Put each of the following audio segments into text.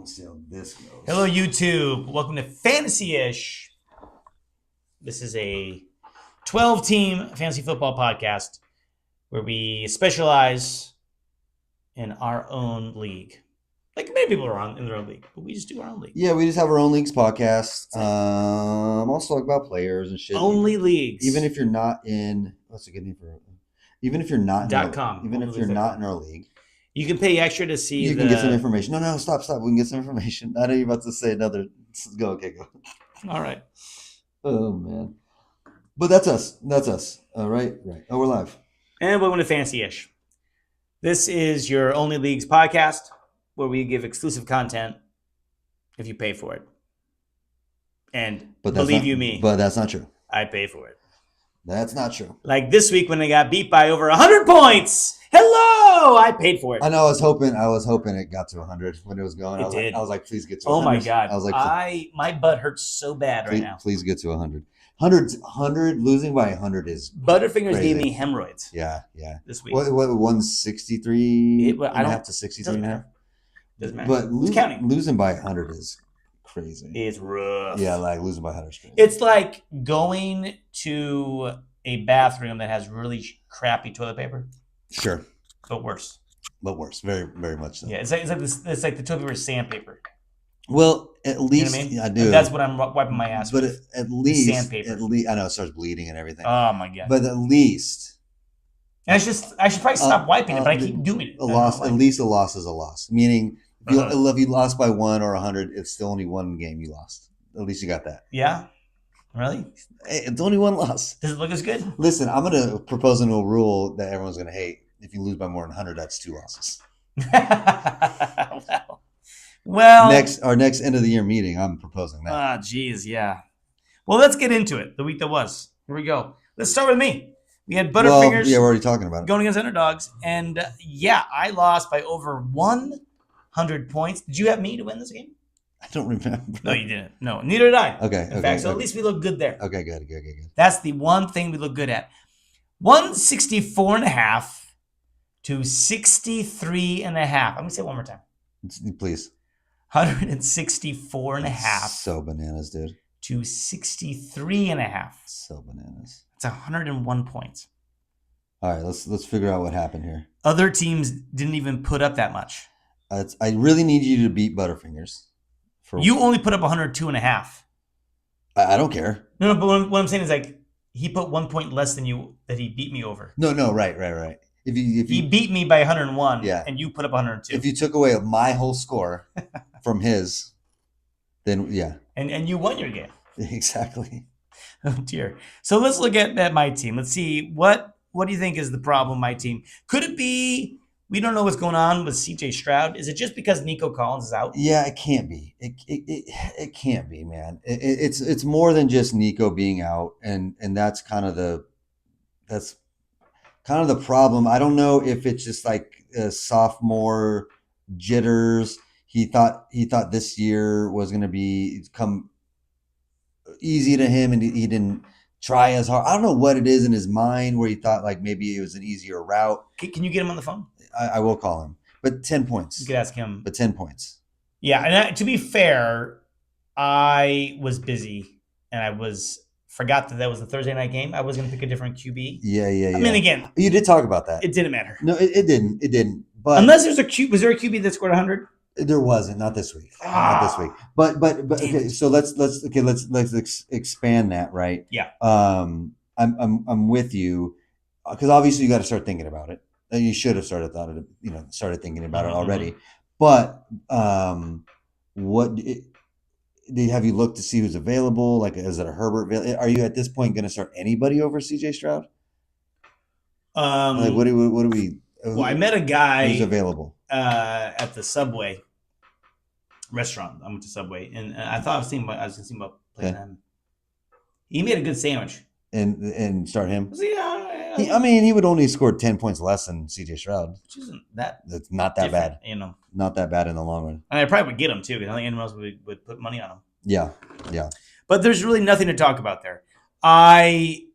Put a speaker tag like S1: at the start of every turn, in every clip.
S1: Let's see how this goes.
S2: Hello, YouTube. Welcome to Fantasy-ish. This is a 12-team fantasy football podcast where we specialize in our own league. Like many people are in their own league, but we just do our own league.
S1: Yeah, we just have our own leagues podcast. Also talk about players and shit.
S2: Only leagues.
S1: Even if you're not in, what's a good name for it? Even if you're not in
S2: .com.
S1: Even if you're not in our league.
S2: You can pay extra to see
S1: You can get some information. No, stop. We can get some information. I know you're about to say another. Go.
S2: All right.
S1: Oh, man. But that's us. All right. Oh, we're live.
S2: And welcome to Fantasy-ish. This is your Only Leagues podcast where we give exclusive content if you pay for it. And believe you me.
S1: But that's not true.
S2: I pay for it.
S1: That's not true.
S2: Like this week when I got beat by over 100 points. Hello! I paid for it.
S1: I know. I was hoping it got to 100 when it was going.
S2: It did.
S1: I was like, please get to 100.
S2: Oh my God.
S1: I was like,
S2: my butt hurts so bad right now.
S1: Please get to 100. 100, losing by 100 is
S2: Butterfingers
S1: crazy.
S2: gave me hemorrhoids.
S1: Yeah.
S2: This week.
S1: What 163
S2: I don't
S1: have to 63
S2: doesn't
S1: and a half?
S2: matter. Doesn't matter.
S1: But
S2: counting.
S1: Losing by 100 is crazy.
S2: It's rough.
S1: Yeah, like losing by 100 is crazy.
S2: It's like going to a bathroom that has really crappy toilet paper.
S1: Sure.
S2: But worse.
S1: Very, very much so.
S2: Yeah, it's like the toilet paper is sandpaper.
S1: Well, at least
S2: you know what I mean?
S1: I do.
S2: That's what I'm wiping my ass
S1: but
S2: with.
S1: at least
S2: sandpaper.
S1: I know it starts bleeding and everything.
S2: Oh my God.
S1: But at least
S2: and I should probably stop wiping it, but I keep doing it.
S1: At least a loss is a loss. Meaning if you lost by 1 or 100, it's still only one game you lost. At least you got that.
S2: Yeah? Really?
S1: Hey, it's only one loss.
S2: Does it look as good?
S1: Listen, I'm going to propose a new rule that everyone's going to hate. If you lose by more than 100, that's 2 losses.
S2: Well,
S1: our next end of the year meeting, I'm proposing that.
S2: Ah, geez, yeah. Well, let's get into it. The week that was. Here we go. Let's start with me. We had Butterfingers.
S1: Yeah, we're already talking about it.
S2: Going against underdogs. And I lost by over 100 points. Did you have me to win this game?
S1: I don't remember.
S2: No, you didn't. No, neither did I.
S1: Okay.
S2: In fact, so at least we look good there.
S1: Okay, good.
S2: That's the one thing we look good at. 164.5 to 63 and a half. I'm going to say it one more time.
S1: Please.
S2: 164.5.
S1: So bananas, dude.
S2: To 63 and a half.
S1: So bananas.
S2: It's 101 points.
S1: All right, let's figure out what happened here.
S2: Other teams didn't even put up that much.
S1: I really need you to beat Butterfingers.
S2: You only put up 102 and a half.
S1: I don't care.
S2: No, but what I'm saying is like he put 1 point less than you that he beat me over.
S1: No, right. If
S2: he beat me by 101,
S1: yeah,
S2: and you put up 102.
S1: If you took away my whole score from his, then yeah.
S2: And you won your game.
S1: Exactly.
S2: Oh dear. So let's look at my team. Let's see what do you think is the problem with my team? Could it be we don't know what's going on with CJ Stroud? Is it just because Nico Collins is out?
S1: Yeah, it can't be. It can't be, man. It's more than just Nico being out, and that's kind of the problem. I don't know if it's just like sophomore jitters. He thought this year was going to come easy to him, and he didn't try as hard. I don't know what it is in his mind where he thought like maybe it was an easier route.
S2: Can you get him on the phone?
S1: I will call him. But 10 points.
S2: You could ask him.
S1: But 10 points.
S2: Yeah, and to be fair, I was busy and I forgot that was the Thursday night game. I was going to pick a different QB.
S1: Yeah.
S2: I mean, again,
S1: you did talk about that.
S2: It didn't matter.
S1: No, it didn't. But
S2: unless was there a QB that scored 100?
S1: There wasn't. Not this week. Not this week. But okay. So let's expand that, right?
S2: Yeah.
S1: I'm with you because obviously you got to start thinking about it. You should have started thinking about it already. But have you looked to see who's available? Like, is it a Herbert? Are you at this point going to start anybody over CJ Stroud? Like, what do we?
S2: Well, I met a guy
S1: who's available
S2: at the Subway restaurant. I went to Subway, and I thought I was thinking about playing him. He made a good sandwich.
S1: And start him.
S2: Yeah.
S1: He would only score 10 points less than CJ Stroud.
S2: Which isn't that.
S1: That's not that bad. Not that bad in the long run.
S2: And I probably would get him too, because I think anyone else would put money on him.
S1: Yeah.
S2: But there's really nothing to talk about there.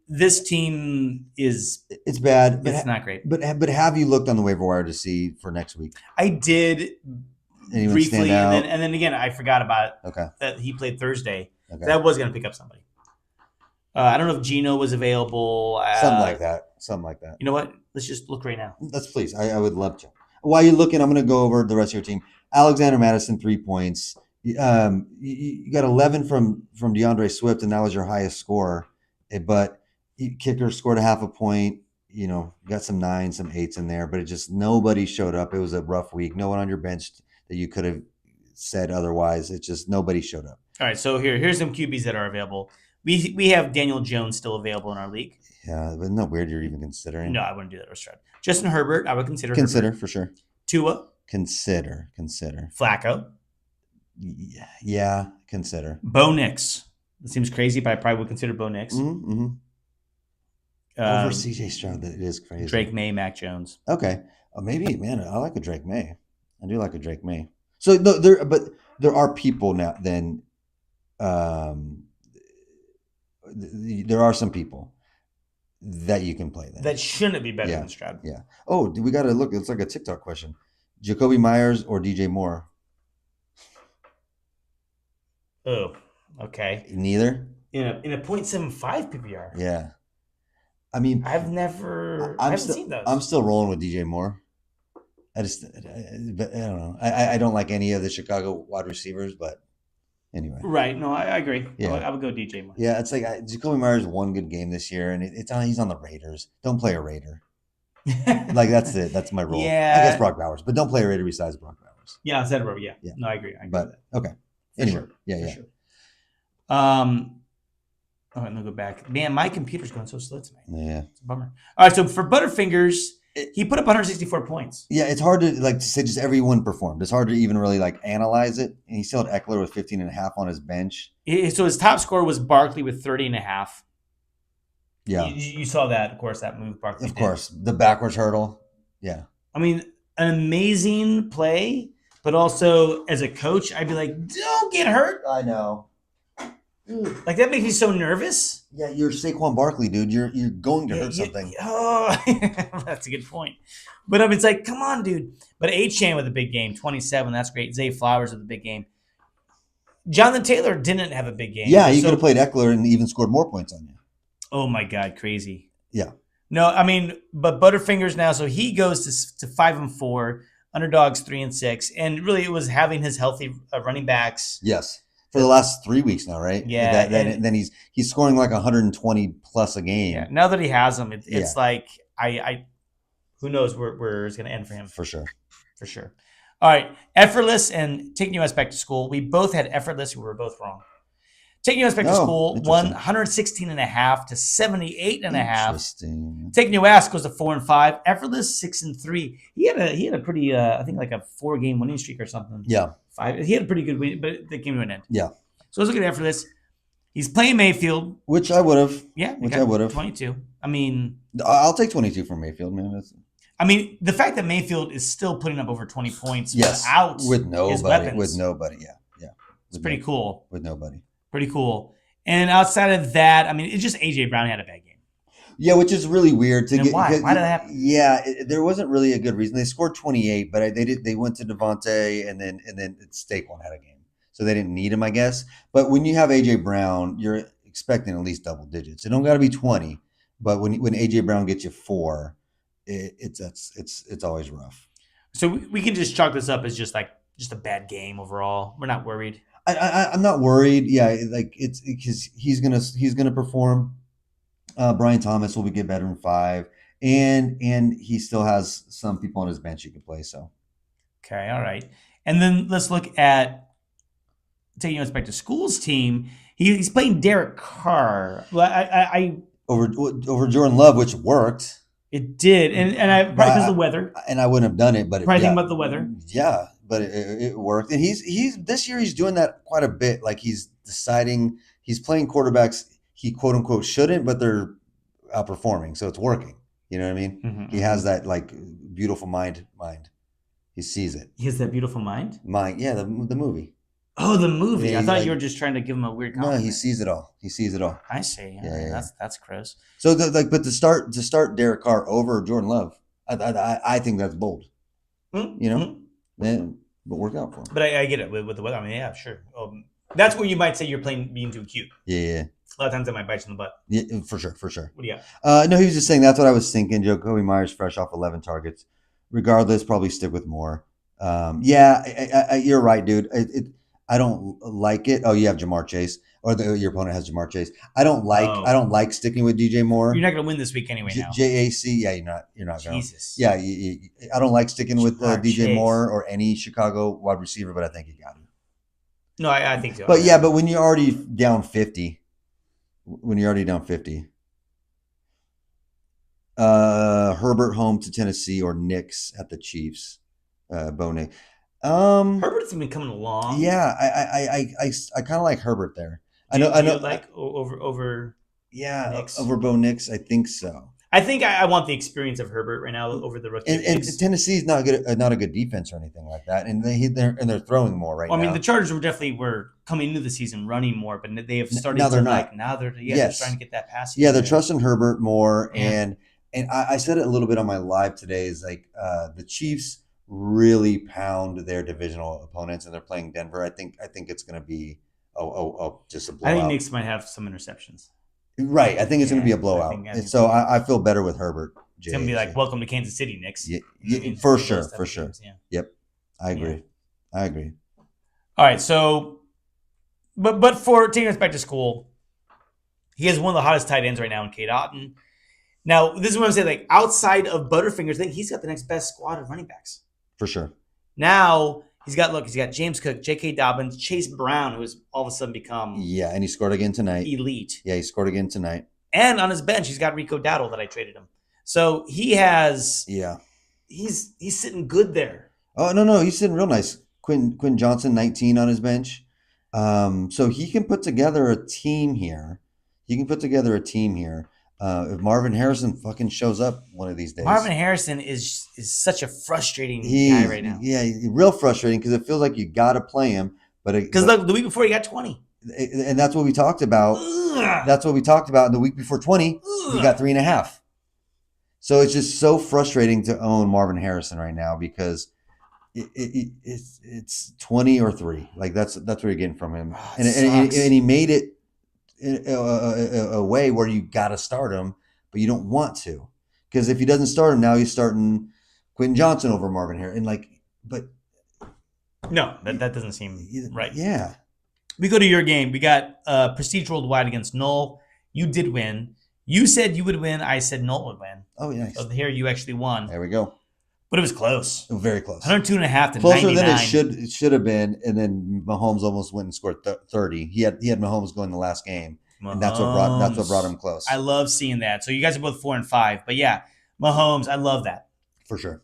S2: This team
S1: it's bad.
S2: It's not great.
S1: But have you looked on the waiver wire to see for next week?
S2: I did.
S1: Anyone
S2: briefly,
S1: stand out?
S2: and then again, I forgot about
S1: Okay.
S2: that he played Thursday.
S1: Okay.
S2: That was going to pick up somebody. I don't know if Gino was available.
S1: Something like that. Something like that.
S2: You know what? Let's just look right now.
S1: Let's please. I would love to. While you're looking, I'm going to go over the rest of your team. Alexander Madison, 3 points. You got 11 from DeAndre Swift, and that was your highest score. But kicker scored a half a point. You know, you got some 9s, some 8s in there, but it just nobody showed up. It was a rough week. No one on your bench that you could have said otherwise. It's just nobody showed up.
S2: All right, so here's some QBs that are available. We have Daniel Jones still available in our league.
S1: Yeah, but no weird you're even considering.
S2: No, I wouldn't do that. Restaurant. Justin Herbert, I would consider.
S1: Consider
S2: Herbert.
S1: for sure.
S2: Tua.
S1: Consider.
S2: Flacco.
S1: Yeah, consider.
S2: Bo Nix. It seems crazy, but I probably would consider Bo Nix.
S1: Mm-hmm. Over CJ Stroud, that is crazy.
S2: Drake May, Mac Jones.
S1: Okay, maybe, man. I like a Drake May. I do like a Drake May. So there are people now. Then, there are some people that you can play. Then
S2: that shouldn't be better than Stroud.
S1: Yeah. Oh, we got to look. It's like a TikTok question: Jacoby Myers or DJ Moore?
S2: Oh, okay.
S1: Neither.
S2: In a 0.75 PPR.
S1: Yeah. I mean,
S2: I haven't seen those.
S1: I'm still rolling with DJ Moore. I don't know. I don't like any of the Chicago wide receivers, but anyway.
S2: Right. No, I agree.
S1: Yeah.
S2: I would go DJ Moore.
S1: Yeah, it's like Jacoby Myers won good game this year, and he's on the Raiders. Don't play a Raider. Like, that's it. That's my rule.
S2: Yeah.
S1: I guess Brock Bowers, but don't play a Raider besides Brock Bowers.
S2: Yeah, I said it. Yeah. No, I agree.
S1: But, okay.
S2: Anyway.
S1: Sure. Yeah.
S2: Sure. All right, let me go back. Man, my computer's going so slow tonight.
S1: Yeah.
S2: It's a bummer. All right, so for Butterfingers, he put up 164 points.
S1: Yeah, it's hard to say just everyone performed. It's hard to even really analyze it. And he still had Eckler with 15.5 on his bench.
S2: So his top score was Barkley with 30.5.
S1: Yeah.
S2: You saw that, of course, that move Barkley
S1: did. Of course. The backwards hurdle. Yeah.
S2: I mean, an amazing play, but also as a coach, I'd be like, don't get hurt.
S1: I know.
S2: Like, that makes me so nervous.
S1: Yeah, you're Saquon Barkley, dude. You're going to hurt something.
S2: That's a good point. But it's like, come on, dude. But Achane with a big game, 27. That's great. Zay Flowers with a big game. Jonathan Taylor didn't have a big game.
S1: Yeah, he could have played Eckler and even scored more points on you.
S2: Oh my God, crazy.
S1: Yeah.
S2: No, I mean, but Butterfingers now, so he goes to 5-4, underdogs 3-6, and really it was having his healthy running backs.
S1: Yes. For the last 3 weeks now, right?
S2: Yeah.
S1: Then he's scoring like 120 plus a game.
S2: Yeah. Now that he has them, it's like I who knows where it's going to end for him.
S1: For sure.
S2: All right, Effortless and Taking US Back to School. We both had Effortless. We were both wrong. Taking US Back to School won 116.5 to 78.5.
S1: Interesting.
S2: Taking US goes to 4-5. Effortless 6-3. He had a pretty I think like a 4-game winning streak or something.
S1: Yeah.
S2: 5. He had a pretty good win, but it came to an end.
S1: Yeah.
S2: So let's look at Effortless. He's playing Mayfield,
S1: which I would have.
S2: Yeah,
S1: which I would have.
S2: 22. I mean,
S1: I'll take 22 from Mayfield, man.
S2: I mean, the fact that Mayfield is still putting up over 20 points without
S1: with nobody,
S2: his weapons,
S1: with nobody, yeah,
S2: it's pretty cool.
S1: With nobody,
S2: pretty cool. And outside of that, I mean, it's just AJ Brown had a bad game.
S1: Yeah, which is really weird.
S2: Why did that happen?
S1: Yeah, there wasn't really a good reason. They scored 28, but they went to Devontae, and then Saquon had a game, so they didn't need him, I guess. But when you have AJ Brown, you're expecting at least double digits. It don't got to be 20, but when AJ Brown gets you 4. It's always rough.
S2: So we can just chalk this up as just a bad game overall. We're not worried.
S1: I'm not worried. Yeah, like it's because he's gonna perform. Brian Thomas will get better in 5, and he still has some people on his bench he can play. So
S2: okay, all right. And then let's look at Taking Us Back to School's team. He's playing Derek Carr. I
S1: over Jordan Love, which worked.
S2: It did, and I probably because of the weather.
S1: And I wouldn't have done it, but
S2: probably think about the weather.
S1: Yeah, but it worked, and he's this year he's doing that quite a bit. Like he's deciding he's playing quarterbacks he quote unquote shouldn't, but they're outperforming, so it's working. You know what I mean?
S2: Mm-hmm.
S1: He has that beautiful mind. He sees it.
S2: He has that beautiful mind.
S1: Yeah, the movie.
S2: Oh, the movie! Yeah, I thought you were just trying to give him a weird compliment.
S1: No, he sees it all.
S2: I see. Yeah. That's gross.
S1: So, but to start Derek Carr over Jordan Love, I think that's bold.
S2: Mm-hmm.
S1: You know, but work out for him.
S2: But I get it with the weather. I mean, yeah, sure. That's where you might say you're playing being too cute.
S1: Yeah.
S2: A lot of times that might bite you in the butt.
S1: Yeah, for sure.
S2: What do you got?
S1: No, he was just saying that's what I was thinking. Jacoby Myers fresh off 11 targets. Regardless, probably stick with Moore. You're right, dude. I don't like it. Oh, you have Jamar Chase, or your opponent has Jamar Chase. I don't like sticking with DJ Moore.
S2: You're not going to win this week anyway. Now
S1: JAC, yeah, you're not going.
S2: Jesus.
S1: Yeah, I don't like sticking with DJ
S2: Chase.
S1: Moore or any Chicago wide receiver, but I think you got him.
S2: No, I think so.
S1: But yeah, but when you're already down 50. Herbert home to Tennessee or Knicks at the Chiefs. Bone.
S2: Herbert's been coming along.
S1: Yeah, I kind of like Herbert there.
S2: I know. Like over.
S1: Yeah,
S2: Knicks?
S1: over Bo Nix, I think so.
S2: I think I want the experience of Herbert right now over the rookie.
S1: And Tennessee's not a good defense or anything like that, and they're throwing more right now.
S2: I mean, the Chargers were coming into the season running more, but they have started.
S1: Now they're not.
S2: They're trying to get that pass.
S1: Yeah, they're trusting Herbert more, and I said it a little bit on my live today. Is like the Chiefs really pound their divisional opponents, and they're playing Denver. I think it's going to be just a blowout.
S2: I think Knicks might have some interceptions.
S1: Right, I think it's going to be a blowout. So I feel better with Herbert.
S2: It's going to be like, welcome to Kansas City, Knicks.
S1: Yeah, for sure. Games,
S2: yeah.
S1: Yep, I agree.
S2: All right, so, but for taking us back to school, he has one of the hottest tight ends right now in Cade Otton. Now, this is what I'm saying, like, outside of Butterfingers, I think he's got the next best squad of running backs.
S1: For sure.
S2: Now, he's got James Cook, J.K. Dobbins, Chase Brown, who has all of a sudden become
S1: and he scored again tonight.
S2: Elite.
S1: Yeah, he scored again tonight.
S2: And on his bench, he's got Rico Dowdle that I traded him. So he has he's sitting good there.
S1: Oh, no, he's sitting real nice. Quinn Johnson, 19 on his bench. So he can put together a team here. If Marvin Harrison fucking shows up one of these days.
S2: Marvin Harrison is such a frustrating guy right now.
S1: Yeah, real frustrating because it feels like you got to play him. Because
S2: the week before he got 20.
S1: And that's what we talked about. That's what we talked about. The week before 20, he got 3.5. So it's just so frustrating to own Marvin Harrison right now because it's 20 or 3. Like that's what you're getting from him. And he made it a way where you got to start him, but you don't want to, because if he doesn't start him now, he's starting Quentin Johnson over Marvin Harrison,
S2: no, that doesn't seem right.
S1: Yeah,
S2: we go to your game. We got Prestige Worldwide against Null. You did win. You said you would win. I said Null would win.
S1: Oh, yeah.
S2: So here you actually won.
S1: There we go.
S2: But it was close.
S1: Very close.
S2: 102.5 to
S1: closer
S2: 99.
S1: Than it should have been. And then Mahomes almost went and scored 30. He had Mahomes going the last game, and that's what brought him close.
S2: I love seeing that. So you guys are both 4 and 5, but yeah, Mahomes, I love that
S1: for sure.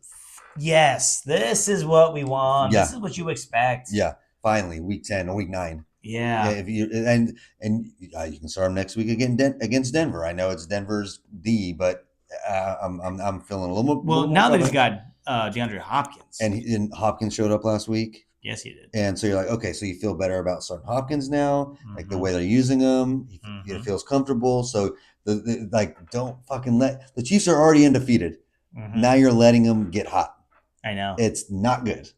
S2: Yes, this is what we want. Yeah. This is what you expect.
S1: Yeah, finally, week 10 or week 9.
S2: Yeah.
S1: If you you can start him next week again against Denver. I know it's Denver's D, but I'm feeling a little more.
S2: Well, now that he's got DeAndre Hopkins,
S1: and Hopkins showed up last week.
S2: Yes, he did.
S1: And so you're like, okay, so you feel better about starting Hopkins now, like the way they're using him. He feels comfortable. So don't fucking let the Chiefs are already undefeated. Now you're letting them get hot.
S2: I know
S1: it's not good.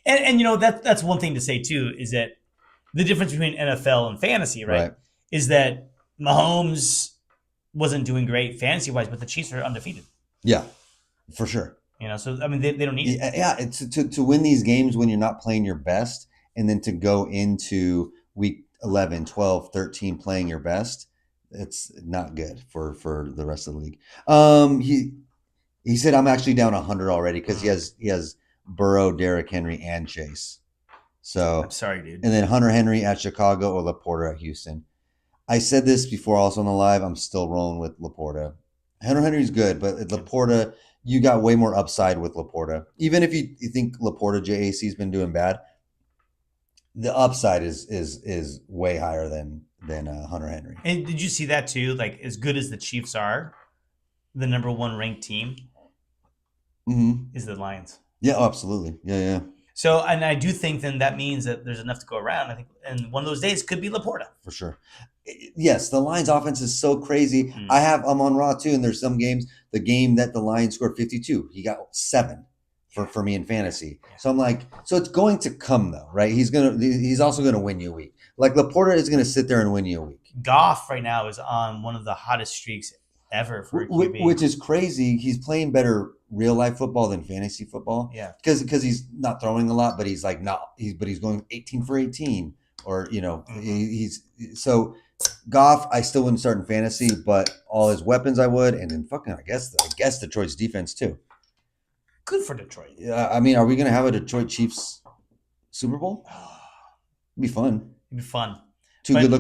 S2: And that's one thing to say too, is that the difference between NFL and fantasy, right? Is that Mahomes wasn't doing great fantasy wise, but the Chiefs are undefeated.
S1: Yeah, for sure.
S2: So I mean, they don't need it.
S1: Yeah, it's to win these games when you're not playing your best, and then to go into week 11, 12, 13 playing your best, it's not good for the rest of the league. He said I'm actually down 100 already because he has Burrow, Derrick Henry, and Chase. So
S2: I'm sorry, dude.
S1: And then Hunter Henry at Chicago or Laporta at Houston. I said this before also on the live. I'm still rolling with Laporta. Hunter Henry's good, but Laporta, you got way more upside with Laporta. Even if you think Laporta JAC's been doing bad, the upside is way higher than Hunter Henry.
S2: And did you see that too? Like, as good as the Chiefs are, the number 1 ranked team is the Lions.
S1: Yeah, absolutely. Yeah.
S2: So, and I do think then that means that there's enough to go around. I think, and one of those days could be Laporta.
S1: For sure. Yes, the Lions offense is so crazy. I'm on Raw too, and there's some games, the game that the Lions scored 52, he got 7. for me in fantasy. So I'm like, so it's going to come though, right? He's also gonna win you a week. Like Laporta is gonna sit there and win you a week.
S2: Goff right now is on one of the hottest streaks ever for a QB.
S1: Which is crazy. He's playing better real life football than fantasy football.
S2: Yeah,
S1: because he's not throwing a lot, but he's like not he's going 18 for 18, or he's so Goff. I still wouldn't start in fantasy, but all his weapons I would, and then fucking I guess Detroit's defense too.
S2: Good for Detroit.
S1: Yeah, I mean, are we gonna have a Detroit Chiefs Super Bowl? It'd be fun.
S2: It'd be fun.
S1: Two good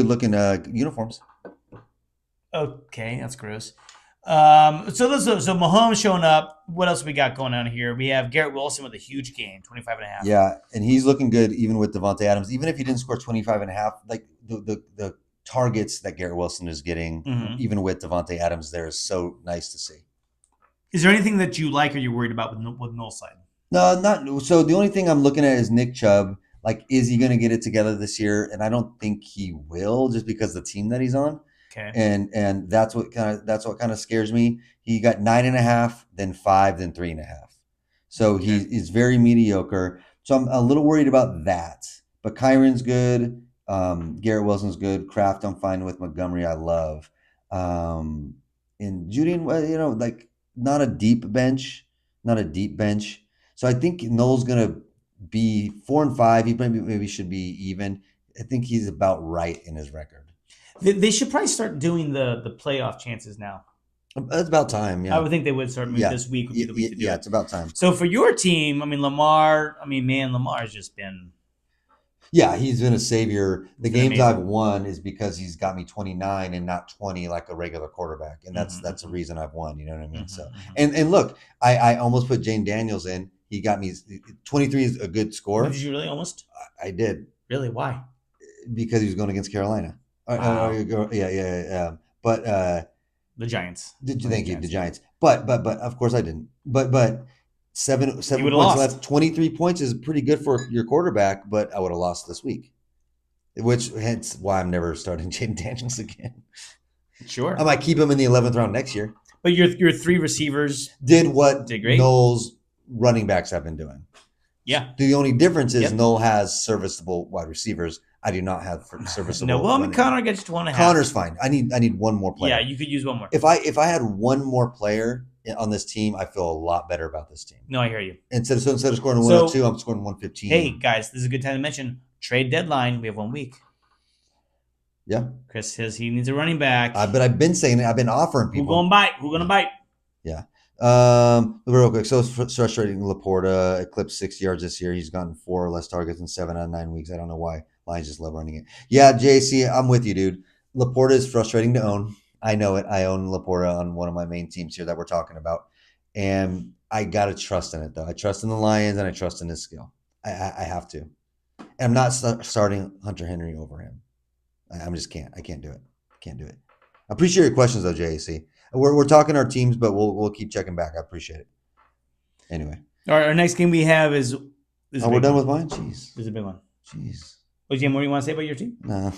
S1: looking uniforms.
S2: Okay, that's gross. So Mahomes showing up. What else we got going on here? We have Garrett Wilson with a huge game, 25.5.
S1: Yeah, and he's looking good even with Devontae Adams. Even if he didn't score 25.5, like the targets that Garrett Wilson is getting, even with Devontae Adams, there is so nice to see.
S2: Is there anything that you like or you're worried about with Noel's side?
S1: No, not so. The only thing I'm looking at is Nick Chubb. Like, is he going to get it together this year? And I don't think he will, just because the team that he's on.
S2: Okay.
S1: And that's what kind of scares me. He got 9.5, then 5, then 3.5. So he's very mediocre. So I'm a little worried about that. But Kyron's good. Garrett Wilson's good. Kraft I'm fine with. Montgomery I love. And Julian, like not a deep bench. So I think Noel's gonna be 4-5. He maybe should be even. I think he's about right in his record.
S2: They should probably start doing the playoff chances now.
S1: It's about time. Yeah,
S2: I would think they would start. This week would be the week to do it.
S1: It's about time.
S2: So for your team, I mean Lamar. I mean, man, Lamar's just been.
S1: Yeah, he's been a savior. The games I've won is because he's got me 29 and not 20 like a regular quarterback, and that's the reason I've won. You know what I mean? So and look, I almost put Jane Daniels in. He got me 23 is a good score.
S2: Did you really almost?
S1: I did.
S2: Really? Why?
S1: Because he was going against Carolina.
S2: Wow.
S1: Yeah. But
S2: the Giants.
S1: Thank you, the Giants. But of course I didn't. But seven points left. 23 points is pretty good for your quarterback. But I would have lost this week, which hence why I'm never starting Jaden Daniels again.
S2: Sure.
S1: I might keep him in the 11th round next year.
S2: But your three receivers
S1: did great. Noel's running backs have been doing.
S2: Yeah.
S1: The only difference is Noel has serviceable wide receivers. I do not have serviceable.
S2: No, well, I mean, Connor gets to 1.5.
S1: Connor's fine. I need one more player.
S2: Yeah, you could use one more.
S1: If I had one more player on this team, I feel a lot better about this team.
S2: No, I hear you.
S1: Instead of scoring 102, I'm scoring 115.
S2: Hey guys, this is a good time to mention trade deadline. We have 1 week.
S1: Yeah.
S2: Chris says he needs a running back.
S1: But I've been saying it. I've been offering people.
S2: Who gonna bite?
S1: Yeah. Real quick. So it's frustrating. Laporta eclipsed 60 yards this year. He's gotten 4 or less targets in 7 out of 9 weeks. I don't know why. Lions just love running it. Yeah, JC, I'm with you, dude. Laporta is frustrating to own. I know it. I own Laporta on one of my main teams here that we're talking about. And I got to trust in it, though. I trust in the Lions, and I trust in his skill. I have to. And I'm not starting Hunter Henry over him. I just can't. I can't do it. I appreciate your questions, though, JC. We're talking our teams, but we'll keep checking back. I appreciate it. Anyway.
S2: All right, our next game we have is
S1: we're done with mine? Jeez.
S2: This is a big one.
S1: Jeez.
S2: Oh, Jim, what do you want to say about your team?
S1: No,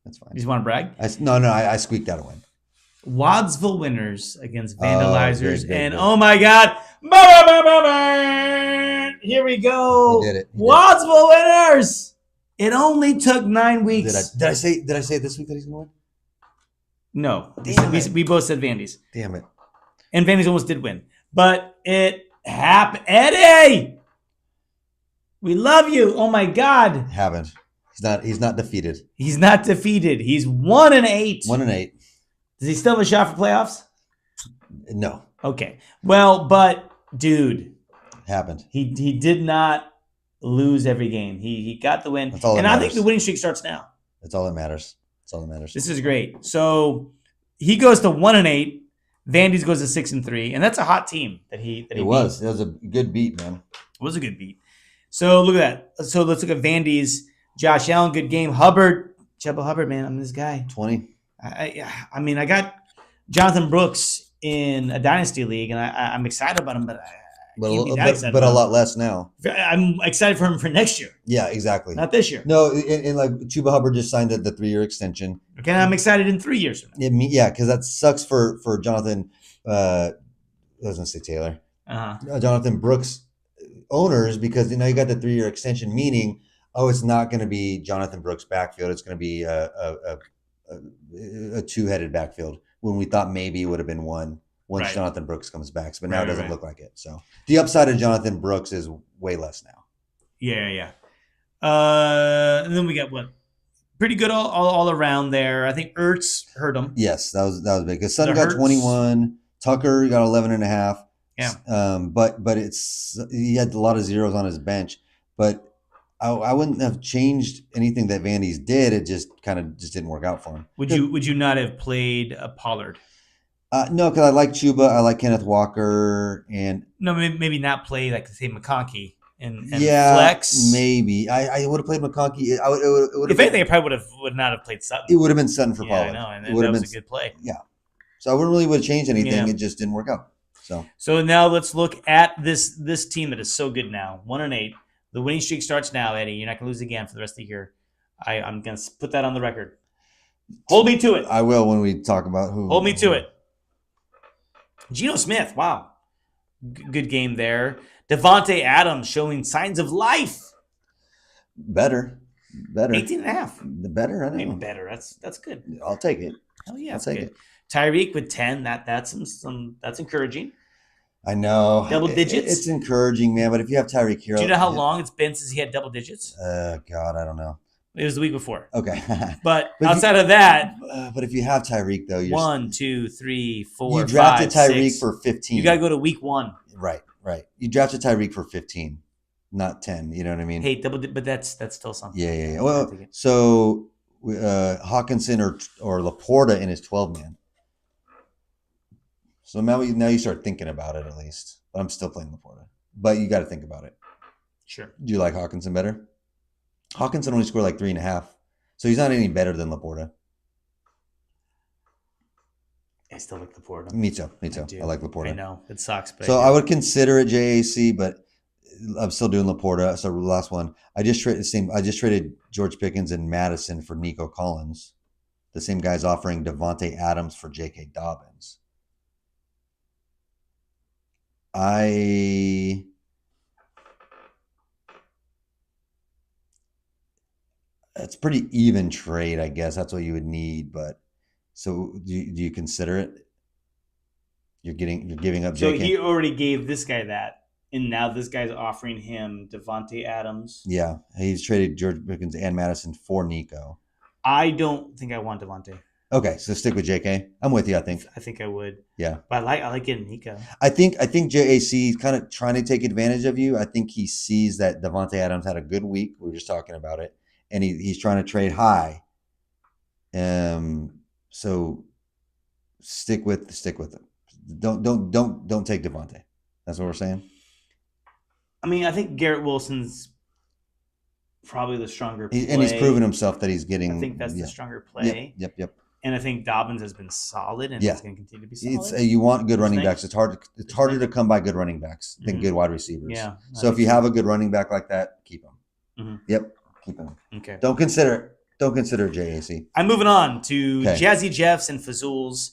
S1: that's fine.
S2: You just want to brag?
S1: I squeaked out a win.
S2: Wadsville winners against Vandalizers.
S1: Good.
S2: Oh my God. Here we go.
S1: He did it.
S2: Wadsville winners. It only took 9 weeks.
S1: Did I say it this week that he's going to win?
S2: No.
S1: Damn it.
S2: We both said Vandy's.
S1: Damn it.
S2: And Vandy's almost did win. But it happened. Eddie! We love you. Oh my God.
S1: Haven't. He's not defeated.
S2: He's not defeated. He's 1-8.
S1: 1-8.
S2: Does he still have a shot for playoffs?
S1: No.
S2: Okay. Well, but dude.
S1: Happened.
S2: He did not lose every game. He got the win.
S1: That's all that
S2: and
S1: matters.
S2: I think the winning streak starts now.
S1: That's all that matters.
S2: This is great. So he goes to 1-8. Vandy's goes to 6-3. And that's a hot team that he
S1: beat. It was a good beat, man.
S2: It was a good beat. So look at that. So let's look at Vandy's. Josh Allen, good game. Chuba Hubbard, man, I'm this guy.
S1: 20.
S2: I mean, I got Jonathan Brooks in a dynasty league, and I'm excited about him, but
S1: a lot less now.
S2: I'm excited for him for next year.
S1: Yeah, exactly.
S2: Not this year.
S1: No, and like Chuba Hubbard just signed the 3-year extension.
S2: Okay, I'm excited in 3 years from now.
S1: Yeah, because that sucks for Jonathan. I was gonna say Taylor. Jonathan Brooks owners, because you got the 3-year extension, meaning it's not going to be Jonathan Brooks backfield. It's going to be a two-headed backfield when we thought maybe it would have been one once
S2: Right.
S1: Jonathan Brooks comes back. But now it doesn't
S2: Right.
S1: look like it. So the upside of Jonathan Brooks is way less now.
S2: Yeah. And then we got what? Pretty good all around there. I think Ertz hurt him.
S1: Yes, that was big. Because Sutton
S2: The
S1: got
S2: Hurts.
S1: 21. Tucker got 11 and a half.
S2: Yeah.
S1: But he had a lot of zeros on his bench. But I wouldn't have changed anything that Vandy's did. It just didn't work out for him.
S2: Would you not have played Pollard?
S1: No, because I like Chuba. I like Kenneth Walker. And
S2: no, maybe not play like say McConkey and
S1: yeah,
S2: flex.
S1: Maybe I would have played McConkey.
S2: If anything, I probably would not have played Sutton.
S1: It would have been Sutton for
S2: I
S1: Pollard.
S2: know, and that was a good play.
S1: Yeah, so I wouldn't really would have changed anything.
S2: Yeah.
S1: It just didn't work out.
S2: So now let's look at this team that is so good now, 1-8. The winning streak starts now, Eddie. You're not going to lose again for the rest of the year. I'm going to put that on the record. Hold me to it.
S1: I will when we talk about who.
S2: Hold me to it. Geno Smith, wow. Good game there. Devontae Adams showing signs of life.
S1: Better.
S2: 18.5.
S1: The better, I know.
S2: Maybe better. That's good.
S1: I'll take it.
S2: Hell yeah,
S1: I'll take it.
S2: Tyreek with 10. That's encouraging.
S1: I know.
S2: Double digits?
S1: It's encouraging, man. But if you have Tyreek Hill,
S2: Do you know how long it's been since he had double digits?
S1: God, I don't know.
S2: It was the week before.
S1: Okay.
S2: But outside of that,
S1: but if you have Tyreek though, you're
S2: 1, 2, 3, 4.
S1: You drafted
S2: 5,
S1: Tyreek
S2: 6.
S1: for 15.
S2: You got to go to week 1.
S1: Right. You drafted Tyreek for 15, not 10. You know what I mean?
S2: Hey, but that's still something.
S1: Yeah. Well, so Hawkinson or Laporta in his 12-man. So now you start thinking about it at least. But I'm still playing Laporta. But you got to think about it.
S2: Sure.
S1: Do you like Hawkinson better? Hawkinson only scored like 3.5, so he's not any better than Laporta.
S2: I still like Laporta.
S1: Me too. I like Laporta.
S2: I know it sucks, but
S1: so I would consider it JAC, but I'm still doing Laporta. So the last one, I just traded George Pickens and Madison for Nico Collins. The same guy's offering Devontae Adams for J.K. Dobbins. It's pretty even trade, I guess. That's what you would need. But so do you consider it? You're giving up.
S2: So
S1: J.K.
S2: he already gave this guy that, and now this guy's offering him Devontae Adams.
S1: Yeah, he's traded George Pickens and Madison for Nico.
S2: I don't think I want Devontae.
S1: Okay, so stick with JK. I'm with you. I think
S2: I would.
S1: Yeah,
S2: but I like getting Nico.
S1: I think JAC is kind of trying to take advantage of you. I think he sees that Devontae Adams had a good week. We were just talking about it, and he's trying to trade high. So stick with it. Don't take Devontae. That's what we're saying.
S2: I mean, I think Garrett Wilson's probably the stronger play.
S1: And he's proven himself that he's getting.
S2: I think that's the stronger play.
S1: Yep.
S2: And I think Dobbins has been solid, and he's going to continue to be solid.
S1: You want good running backs. It's harder to come by good running backs than good wide receivers.
S2: Yeah.
S1: So if you have a good running back like that, keep him.
S2: Mm-hmm.
S1: Yep, keep him.
S2: Okay.
S1: Don't consider JAC.
S2: I'm moving on to Jazzy Jeffs and Fazools.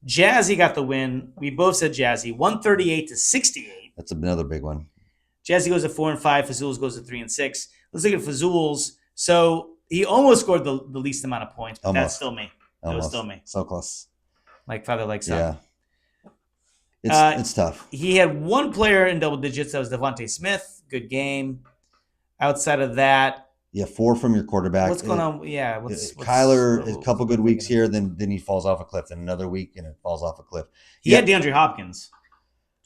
S2: Jazzy got the win. We both said Jazzy, 138-68.
S1: That's another big one.
S2: Jazzy goes to 4-5. Fazools goes to 3-6. Let's look at Fazools. So he almost scored the least amount of points, but that's still me. That was still me.
S1: So close.
S2: Like father, like son.
S1: Yeah. It's tough.
S2: He had one player in double digits. That was Devontae Smith. Good game. Outside of that,
S1: 4 from your quarterback.
S2: What's going on? Yeah.
S1: Kyler, a couple good weeks here, then he falls off a cliff. Then another week, and it falls off a cliff.
S2: He had DeAndre Hopkins,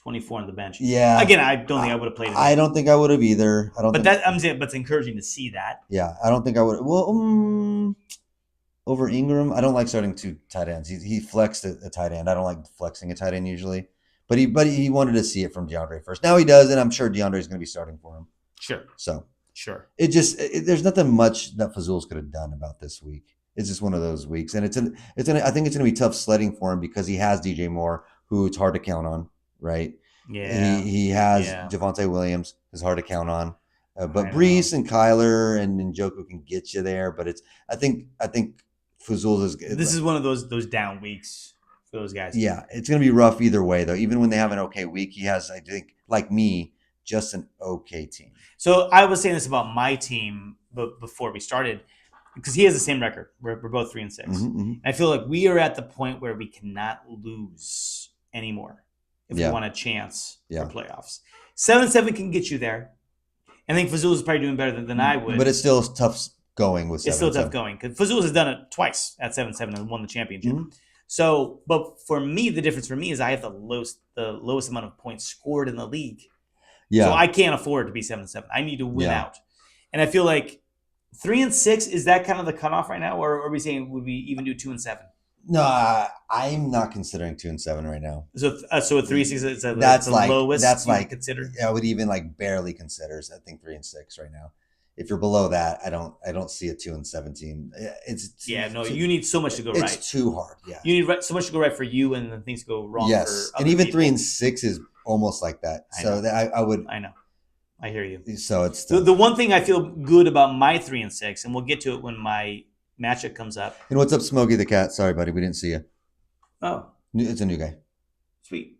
S2: 24 on the bench.
S1: Yeah.
S2: Again, I don't think I would have played him.
S1: I don't think I would have either.
S2: But it's encouraging to see that.
S1: Yeah, I don't think I would. Well, over Ingram, I don't like starting 2 tight ends. He flexed a tight end. I don't like flexing a tight end usually. But he wanted to see it from DeAndre first. Now he does, and I'm sure DeAndre is going to be starting for him.
S2: Sure.
S1: So.
S2: Sure.
S1: There's nothing much that Fazools could have done about this week. It's just one of those weeks, and I think it's going to be tough sledding for him because he has DJ Moore, who it's hard to count on, right?
S2: Yeah.
S1: He has Javonte Williams, is hard to count on, but Brees and Kyler and Njoku can get you there. But I think Fazools is.
S2: This is one of those down weeks for those guys.
S1: Yeah, it's going to be rough either way, though. Even when they have an okay week, he has, I think, like me, just an okay team.
S2: So I was saying this about my team before we started, because he has the same record. We're both 3-6.
S1: Mm-hmm.
S2: I feel like we are at the point where we cannot lose anymore if we want a chance for playoffs. 7-7 can get you there. I think Fazul is probably doing better than I would.
S1: But it's still tough going with 7-7.
S2: It's still tough going because Fazul has done it twice at 7-7 and won the championship. Mm-hmm. So, but for me, the difference for me is I have the lowest amount of points scored in the league. Yeah. So I can't afford to be 7-7. I need to win out. And I feel like 3-6, is that kind of the cutoff right now? Or are we saying, would we even do 2-7?
S1: No, I'm not considering 2-7 right now.
S2: So a 3-6 is that's the lowest.
S1: That's like
S2: consider.
S1: I would even like barely consider. I think 3-6 right now. If you're below that, I don't see a 2-7 team.
S2: You need so much to go right.
S1: It's too hard. Yeah,
S2: you need so much to go right for you, and then things go wrong.
S1: Yes,
S2: for
S1: and even
S2: people.
S1: 3-6 is almost like that. I would.
S2: I know. I hear you.
S1: So it's
S2: the one thing I feel good about my 3-6, and we'll get to it when my matchup comes up.
S1: And what's up, Smokey the Cat? Sorry, buddy, we didn't see you.
S2: Oh,
S1: it's a new guy.
S2: Sweet.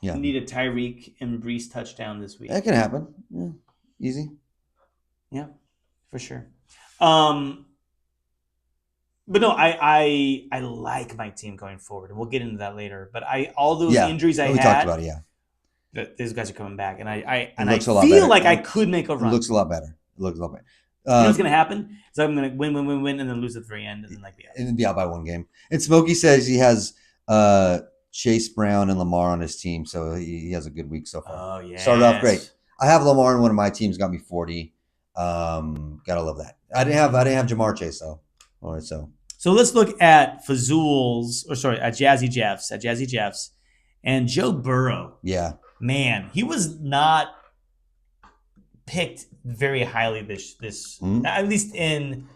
S1: Yeah.
S2: You need a Tyreek and Brees touchdown this week.
S1: That can happen. Yeah. Easy.
S2: Yeah, for sure. But no, I like my team going forward, and we'll get into that later. But all those injuries I had,
S1: talked about it.
S2: These guys are coming back, and I
S1: feel
S2: like I could make a run.
S1: It looks a lot better. You know
S2: what's going to happen? So I'm going to win, and then lose at the very end, and then
S1: be out by one game. And Smokey says he has Chase Brown and Lamar on his team, so he has a good week so far.
S2: Oh yeah,
S1: started off great. I have Lamar in one of my teams, got me 40. Gotta love that. I didn't have Jamar Chase though. All right, so
S2: let's look at at Jazzy Jeffs, and Joe Burrow.
S1: Yeah,
S2: man, he was not picked very highly this at least in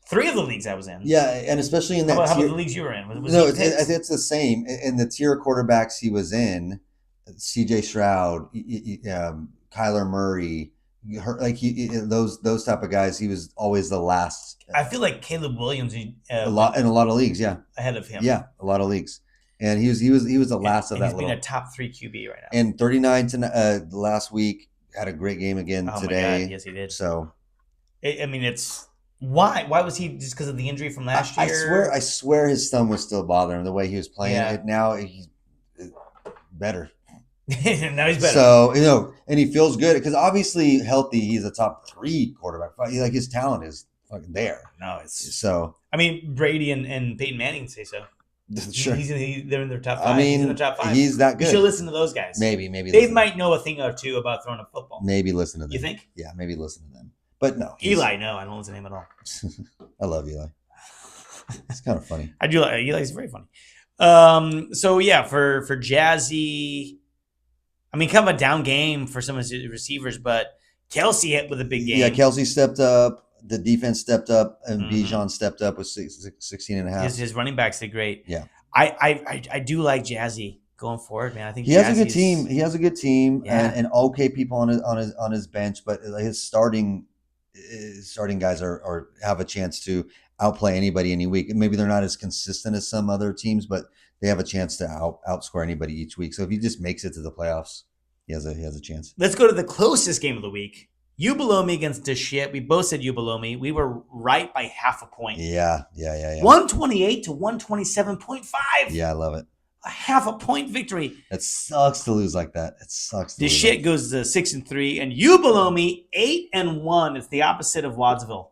S2: 3 of the leagues I was in.
S1: Yeah, and especially in that
S2: how about the leagues you were in?
S1: It's the same. In the tier of quarterbacks he was in, C.J. Stroud, Kyler Murray, those type of guys, he was always the last.
S2: I feel like Caleb Williams
S1: a lot of leagues,
S2: ahead of him.
S1: Yeah, a lot of leagues. And he was the last of that.
S2: He's been a top 3 QB right now.
S1: And 39 to last week, had a great game again today.
S2: My God. Yes, he did.
S1: So,
S2: it's why was he just because of the injury from last year?
S1: I swear his thumb was still bothering him the way he was playing it. Now he's better.
S2: Now he's better.
S1: So and he feels good because obviously healthy. He's a top 3 quarterback. Like his talent is fucking there.
S2: No, it's
S1: so.
S2: I mean, Brady and Peyton Manning say so.
S1: Sure.
S2: They're in their top 5.
S1: I mean,
S2: he's in the top 5.
S1: He's that good.
S2: You should listen to those guys.
S1: Maybe.
S2: They might know a thing or two about throwing a football.
S1: Maybe listen to them.
S2: You think?
S1: Yeah, maybe listen to them. But no.
S2: Eli, no, I don't listen to him at all.
S1: I love Eli. It's kind of funny.
S2: I do like Eli's very funny. So yeah, for Jazzy, I mean, kind of a down game for some of his receivers, but Kelsey hit with a big game.
S1: Yeah, Kelsey stepped up. The defense stepped up, and Bijan stepped up with 16 and a half.
S2: His running backs did great.
S1: Yeah,
S2: I do like Jazzy going forward, man. I think
S1: he has a good team. He has a good team, and okay people on his bench, but his starting guys are have a chance to outplay anybody any week. Maybe they're not as consistent as some other teams, but they have a chance to outscore anybody each week. So if he just makes it to the playoffs, he has a chance.
S2: Let's go to the closest game of the week. You below me against Deshit. We both said you below me. We were right by half a point.
S1: Yeah.
S2: 128 to 127.5.
S1: Yeah, I love it.
S2: A half a point victory.
S1: It sucks to lose like that. It sucks to lose.
S2: Deshit goes to 6-3, and you below me 8-1. It's the opposite of Wadsville.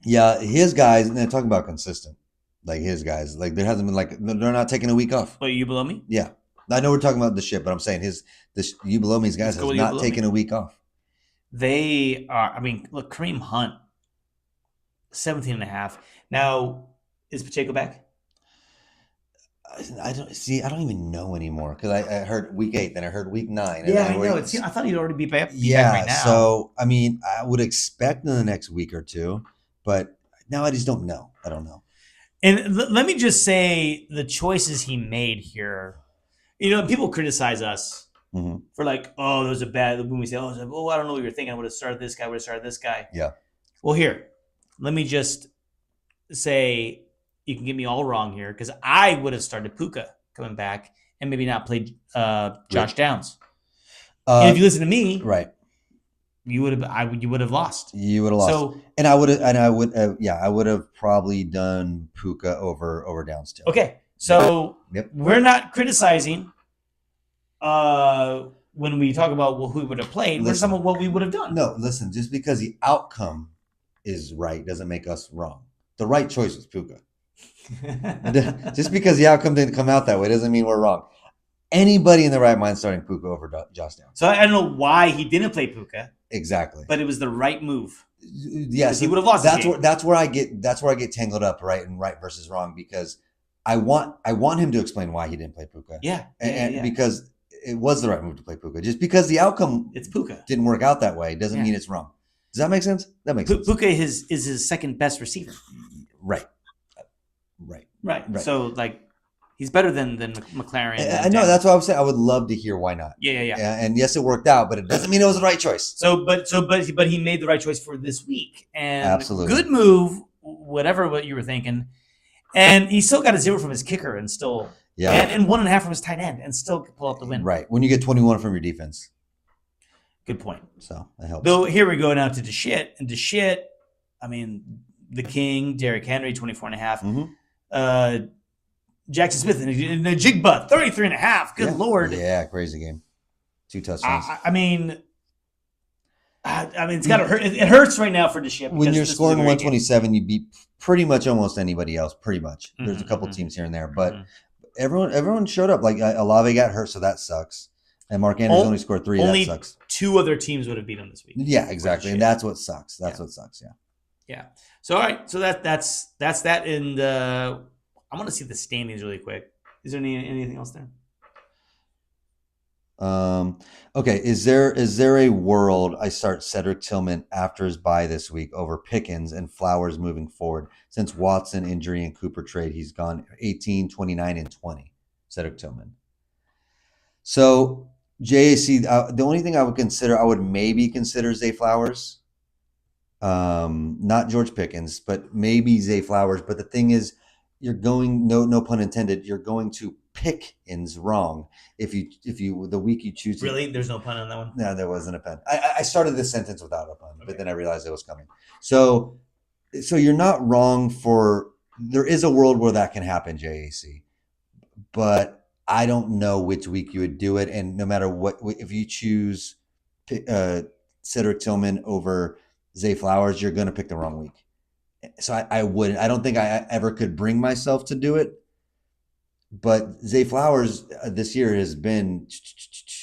S1: Yeah, his guys, and they're talking about consistent. Like his guys, like there hasn't been they're not taking a week off.
S2: But you below me?
S1: Yeah, I know we're talking about Deshit, but I'm saying you below me's guys has not taken a week off.
S2: They are. I mean, look, Kareem Hunt, 17.5. Now, is Pacheco back?
S1: I don't even know anymore because I heard week 8, then I heard week 9.
S2: Yeah, I know. I thought he'd already be back.
S1: Yeah,
S2: right now.
S1: So I mean, I would expect in the next week or two, but now I just don't know. I don't know.
S2: And let me just say the choices he made here. People criticize us.
S1: Mm-hmm.
S2: For those are bad. When we say, I don't know what you're thinking. I would have started this guy.
S1: Yeah.
S2: Well, here, let me just say you can get me all wrong here because I would have started Puka. coming back and maybe not play Josh Downs.
S1: Uh,
S2: And if you listen to me,
S1: right,
S2: you would have lost.
S1: you would have lost.
S2: So
S1: and I would have probably done Puka over Downs too.
S2: okay, so
S1: Yep.
S2: we're not criticizing when we talk about who would have played. We're talking about what we would have done.
S1: No, listen, just because the outcome is right doesn't make us wrong. The right choice was Puka. Just because the outcome didn't come out that way doesn't mean we're wrong. Anybody in the right mind starting Puka over Josh Downs.
S2: So I don't know why he didn't play Puka.
S1: Exactly.
S2: But it was the right move.
S1: Yes,
S2: he would have lost.
S1: That's where I get tangled up, right, and right versus wrong, because I want him to explain why he didn't play Puka.
S2: Yeah.
S1: And because it was the right move to play Puka. Just because the outcome
S2: it's Puka
S1: didn't work out that way doesn't mean it's wrong. Does that make sense? That makes sense.
S2: Puka is his second best receiver.
S1: Right.
S2: So like he's better than McLaren.
S1: I know, that's what I was saying. I would love to hear why not.
S2: Yeah.
S1: And yes, it worked out, but it doesn't mean it was the right choice.
S2: But he made the right choice for this week. And
S1: absolutely
S2: good move, whatever what you were thinking. And he still got a 0 from his kicker and still and 1.5 from his tight end and still pull out the win.
S1: Right. When you get 21 from your defense.
S2: Good point.
S1: So that helps.
S2: Though here we go now to DeShit. And DeShit, I mean, the King, Derrick Henry, 24.5. Jackson Smith in a jig butt, 33.5. Good Lord.
S1: Yeah, crazy game. 2 touchdowns.
S2: I mean, it's got to hurt. It hurts right now for DeShit.
S1: When you're scoring 127, you beat pretty much almost anybody else. Pretty much. There's a couple teams here and there, but everyone showed up. Like Olave got hurt, so that sucks. And Mark Andrews only scored 3. That sucks.
S2: 2 other teams would have beat him this week.
S1: Yeah, exactly, and that's what sucks. That's what sucks.
S2: Yeah. So all right. So that's that. And I want to see the standings really quick. Is there anything else there?
S1: Okay. Is there a world I start Cedric Tillman after his bye this week over Pickens and Flowers moving forward? Since Watson injury and Cooper trade, he's gone 18, 29, and 20. Cedric Tillman. So JAC, the only thing I would maybe consider Zay Flowers. Not George Pickens, but maybe Zay Flowers. But the thing is, you're going, no pun intended, you're going to pick ins wrong if you the week you choose.
S2: Really? There's no pun on that one?
S1: No, there wasn't a pun. I started this sentence without a pun, but then I realized it was coming. So you're not wrong there is a world where that can happen, JAC. But I don't know which week you would do it. And no matter what, if you choose Cedric Tillman over Zay Flowers, you're going to pick the wrong week. So I wouldn't. I don't think I ever could bring myself to do it. But Zay Flowers this year has been,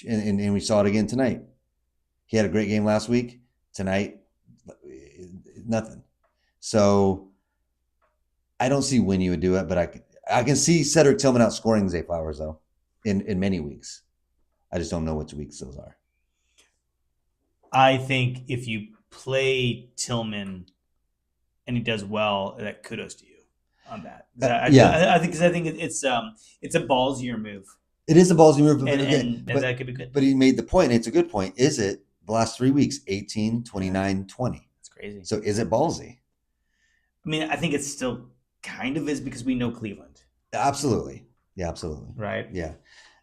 S1: and we saw it again tonight. He had a great game last week. Tonight, nothing. So I don't see when you would do it, but I can see Cedric Tillman outscoring Zay Flowers though in many weeks. I just don't know which weeks those are.
S2: I think if you play Tillman and he does well, that kudos to you on that. I think it's a ballsier move.
S1: It is a ballsy move,
S2: and that could be good.
S1: But he made the point. It's a good point. Is it the last 3 weeks, 18, 29, 20?
S2: That's crazy.
S1: So is it ballsy?
S2: I mean, I think it still kind of is because we know Cleveland.
S1: Absolutely. Yeah, absolutely.
S2: Right.
S1: Yeah.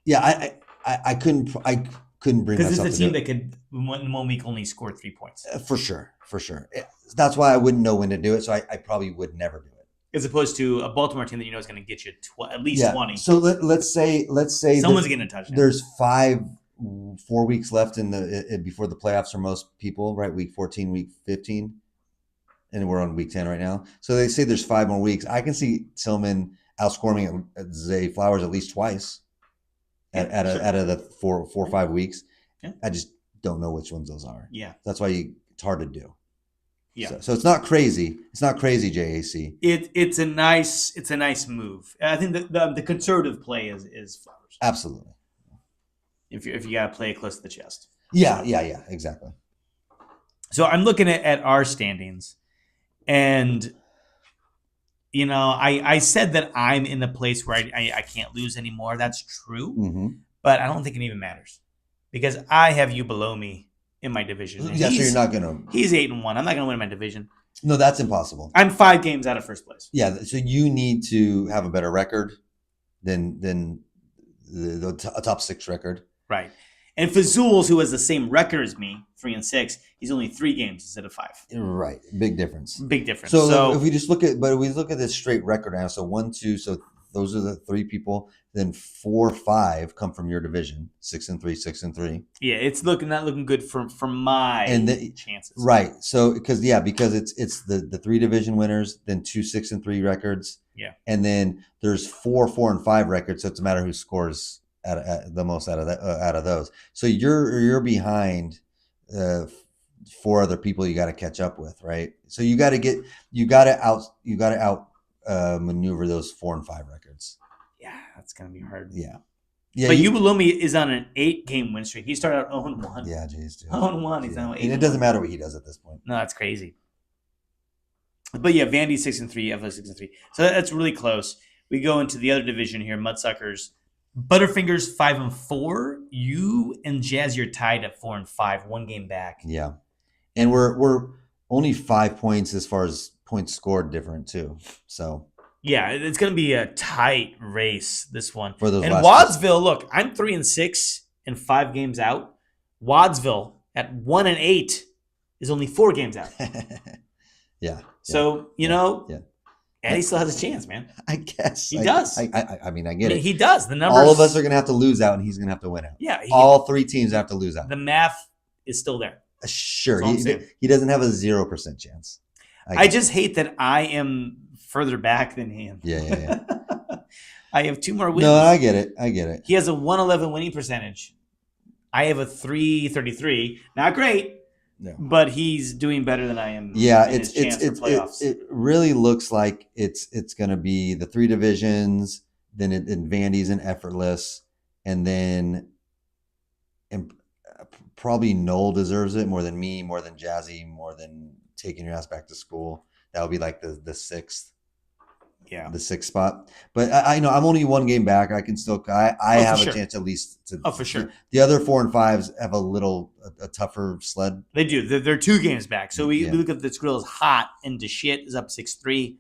S1: Yeah. I couldn't bring myself to do it.
S2: Because it's a team that could, in 1 week, only score 3 points.
S1: For sure. That's why I wouldn't know when to do it. So I probably would never do it.
S2: As opposed to a Baltimore team that you know is going to get you at least 20.
S1: So let's say
S2: someone's getting a touchdown.
S1: There's 4 weeks left before the playoffs for most people, right? Week 14, week 15, and we're on week 10 right now. So they say there's 5 more weeks. I can see Tillman outscoring Zay Flowers at least twice out of the 4 or 5 weeks.
S2: Yeah.
S1: I just don't know which ones those are.
S2: Yeah,
S1: that's why it's hard to do.
S2: Yeah.
S1: So it's not crazy. It's not crazy, JAC.
S2: It's a nice move. I think the conservative play is Flowers.
S1: Absolutely.
S2: If you got to play it close to the chest.
S1: Yeah, exactly.
S2: So I'm looking at our standings, and you know, I said that I'm in the place where I can't lose anymore. That's true, but I don't think it even matters because I have you below me in my division.
S1: Yeah, so you're not gonna.
S2: He's 8-1. I'm not gonna win my division.
S1: No, that's impossible.
S2: I'm 5 games out of first place.
S1: Yeah, so you need to have a better record than a top 6 record.
S2: Right. And Fazul's, who has the same record as me, 3-6, he's only 3 games instead of 5.
S1: Right, big difference.
S2: Big difference.
S1: So if we just look at this straight record now, so 1, 2, so those are the 3 people. Then 4, 5 come from your division, 6-3, 6-3.
S2: Yeah, it's not looking good for my chances.
S1: Right. So because it's the 3 division winners, then 2 6-3 records.
S2: Yeah.
S1: And then there's 4, 4, and 5 records. So it's a matter who scores at the most out of those. So you're behind 4 other people you got to catch up with, right? So you got to out maneuver those 4 and 5 records.
S2: Yeah, that's gonna be hard.
S1: Yeah.
S2: But Ubalomi is on an 8-game win streak. He started out 0-1.
S1: Yeah, geez, dude.
S2: 0-1. He's now 8.
S1: And it doesn't matter what he does at this point.
S2: No, that's crazy. But yeah, Vandy's 6-3, FL's 6-3. So that's really close. We go into the other division here, Mudsuckers. Butterfingers 5-4. You and Jazzy are tied at 4-5, 1 game back.
S1: Yeah, and we're only 5 points as far as points scored different too. So
S2: yeah, it's going to be a tight race, this one.
S1: For those
S2: and
S1: last
S2: Wadsville, look, I'm 3-6 and 5 games out. Wadsville at 1-8 is only 4 games out.
S1: Yeah.
S2: So Eddie still has a chance, man.
S1: I guess
S2: he does.
S1: I mean, I get it.
S2: He does. The numbers.
S1: All of us are going to have to lose out, and he's going to have to win out.
S2: Yeah.
S1: All 3 teams have to lose out.
S2: The math is still there.
S1: Sure. He doesn't have a 0% chance.
S2: I just hate that I am further back than him.
S1: Yeah.
S2: I have 2 more wins.
S1: No, I get it.
S2: He has a 111 winning percentage. I have a 333. Not great. No. But he's doing better than I am.
S1: Yeah, it really looks like it's going to be the 3 divisions, then Vandy's and Effortless, and then probably Noel deserves it more than me, more than Jazzy, more than taking your ass back to school. That would be like the 6th. Yeah, the 6th spot. But I know I'm only 1 game back. I can still I have a chance at least to.
S2: Oh, for sure.
S1: The other 4 and 5s have a tougher sled.
S2: They do. They're 2 games back. So we look at this grill is hot and the shit is up 6-3.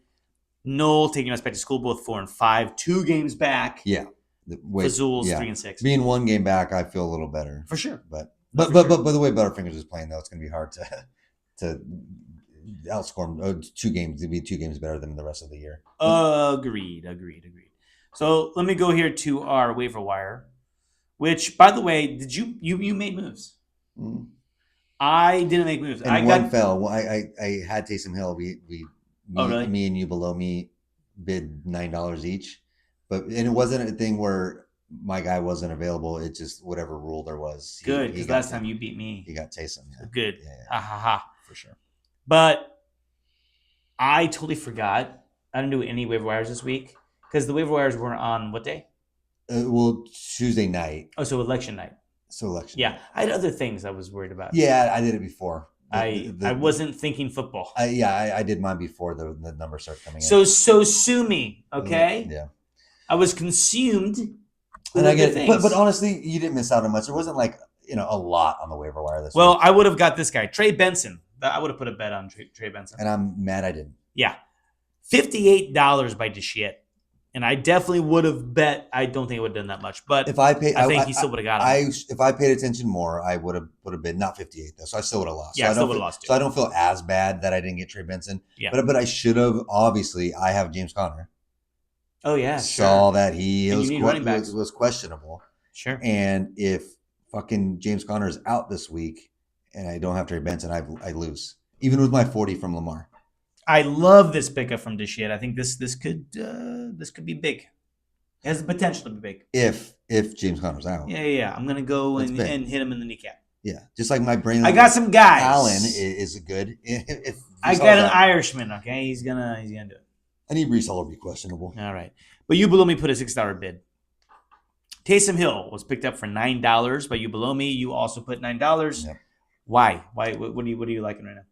S2: Noel taking us back to school, both 4 and 5, 2 games back.
S1: Yeah.
S2: Fazul's 3-6.
S1: Being 1 game back, I feel a little better
S2: for sure.
S1: But the way Butterfingers is playing, though, it's going to be hard to outscore them. 2 games. It'd be 2 games better than the rest of the year.
S2: Agreed. So let me go here to our waiver wire, which, by the way, did you made moves? Mm. I didn't make moves.
S1: And one fell. Well, I had Taysom Hill.
S2: Really?
S1: Me and you below me bid $9 each, and it wasn't a thing where my guy wasn't available. It's just whatever rule there was.
S2: Good, because last time you beat me.
S1: He got Taysom. Yeah.
S2: Good.
S1: Yeah.
S2: Ha.
S1: For sure.
S2: But I totally forgot. I didn't do any waiver wires this week because the waiver wires were on what day?
S1: Tuesday night.
S2: Oh, so election night.
S1: Yeah,
S2: I had other things I was worried about.
S1: Yeah, I did it before.
S2: I wasn't thinking football.
S1: I did mine before the numbers started coming in.
S2: So sue me, okay?
S1: Yeah.
S2: I was consumed.
S1: And I get it. But honestly, you didn't miss out on much. There wasn't a lot on the waiver wire this week.
S2: Well, I would have got this guy, Trey Benson. I would have put a bet on Trey Benson.
S1: And I'm mad I didn't.
S2: Yeah. $58 by DeShit. And I definitely would have bet. I don't think it would have done that much. But
S1: if I paid,
S2: I think he still would have got him.
S1: If I paid attention more, I would have been not 58 though. So I still would have lost.
S2: Yeah, I still would have lost too.
S1: So I don't feel as bad that I didn't get Trey Benson.
S2: Yeah.
S1: But I should have. Obviously, I have James Conner.
S2: Oh yeah.
S1: Saw that he
S2: was
S1: questionable.
S2: Sure.
S1: And if fucking James Conner is out this week and I don't have Trey Benson, I lose. Even with my 40 from Lamar.
S2: I love this pickup from DeShit. I think this could be big. It has the potential to be big.
S1: If James Conner's out.
S2: Yeah. I'm gonna go and hit him in the kneecap.
S1: Yeah, just like my brain.
S2: I got some guys.
S1: Allen is good. If
S2: I got an Irishman. Okay, he's gonna do it.
S1: I need Brees Hall to be questionable.
S2: All right, but you below me put a $6 bid. Taysom Hill was picked up for $9 by you below me. You also put $9.
S1: Yep.
S2: Why? What are you liking right now?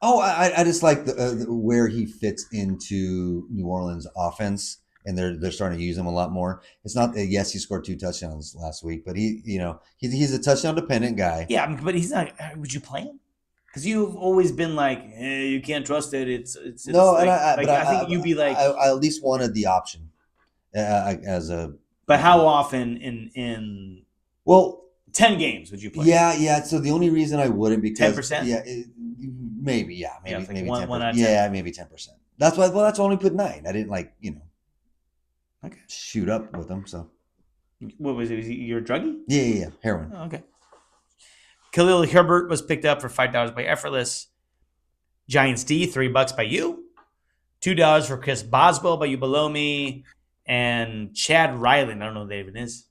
S1: Oh, I just like where he fits into New Orleans offense, and they're starting to use him a lot more. It's not that yes, he scored 2 touchdowns last week, but he's a touchdown dependent guy.
S2: Yeah, but he's not. Would you play him? Because you've always been like, you can't trust it. It's
S1: no,
S2: like,
S1: I
S2: think you'd be like,
S1: I at least wanted the option as a
S2: But how often in
S1: Well,
S2: 10 games would you play?
S1: yeah. So the only reason I wouldn't because
S2: 10%?
S1: maybe
S2: It's like
S1: maybe
S2: one
S1: 10%.
S2: out of 10.
S1: Yeah, maybe 10%. That's why. Well, that's why I only put 9. I didn't
S2: Okay.
S1: shoot up with them. So
S2: What was it? Was your druggie?
S1: yeah. Heroin.
S2: Oh, okay. Khalil Herbert was picked up for $5 by Effortless. Giants D, $3 by you. $2 for Chris Boswell by you below me. And Chad Ryland, I don't know who that even is.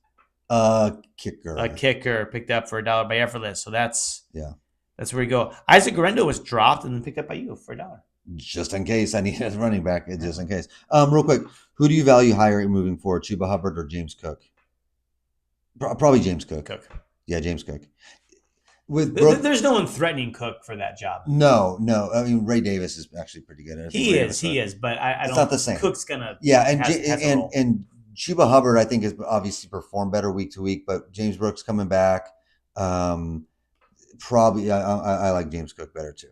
S1: Kicker.
S2: A kicker picked up for $1 by Effortless. So that's
S1: Yeah.
S2: That's where we go. Isaac Garendo was dropped and then picked up by you for $1.
S1: Just in case I need a running back, just in case. Real quick, who do you value higher moving forward, Chuba Hubbard or James Cook? Probably James Cook. Yeah, James Cook.
S2: There's no one threatening Cook for that job.
S1: No. I mean, Ray Davis is actually pretty good.
S2: He is, but I don't.
S1: It's not the same.
S2: Cook's gonna.
S1: Yeah, and Chuba Hubbard, I think, has obviously performed better week to week, but James Brooks coming back. Probably, I like James Cook better too.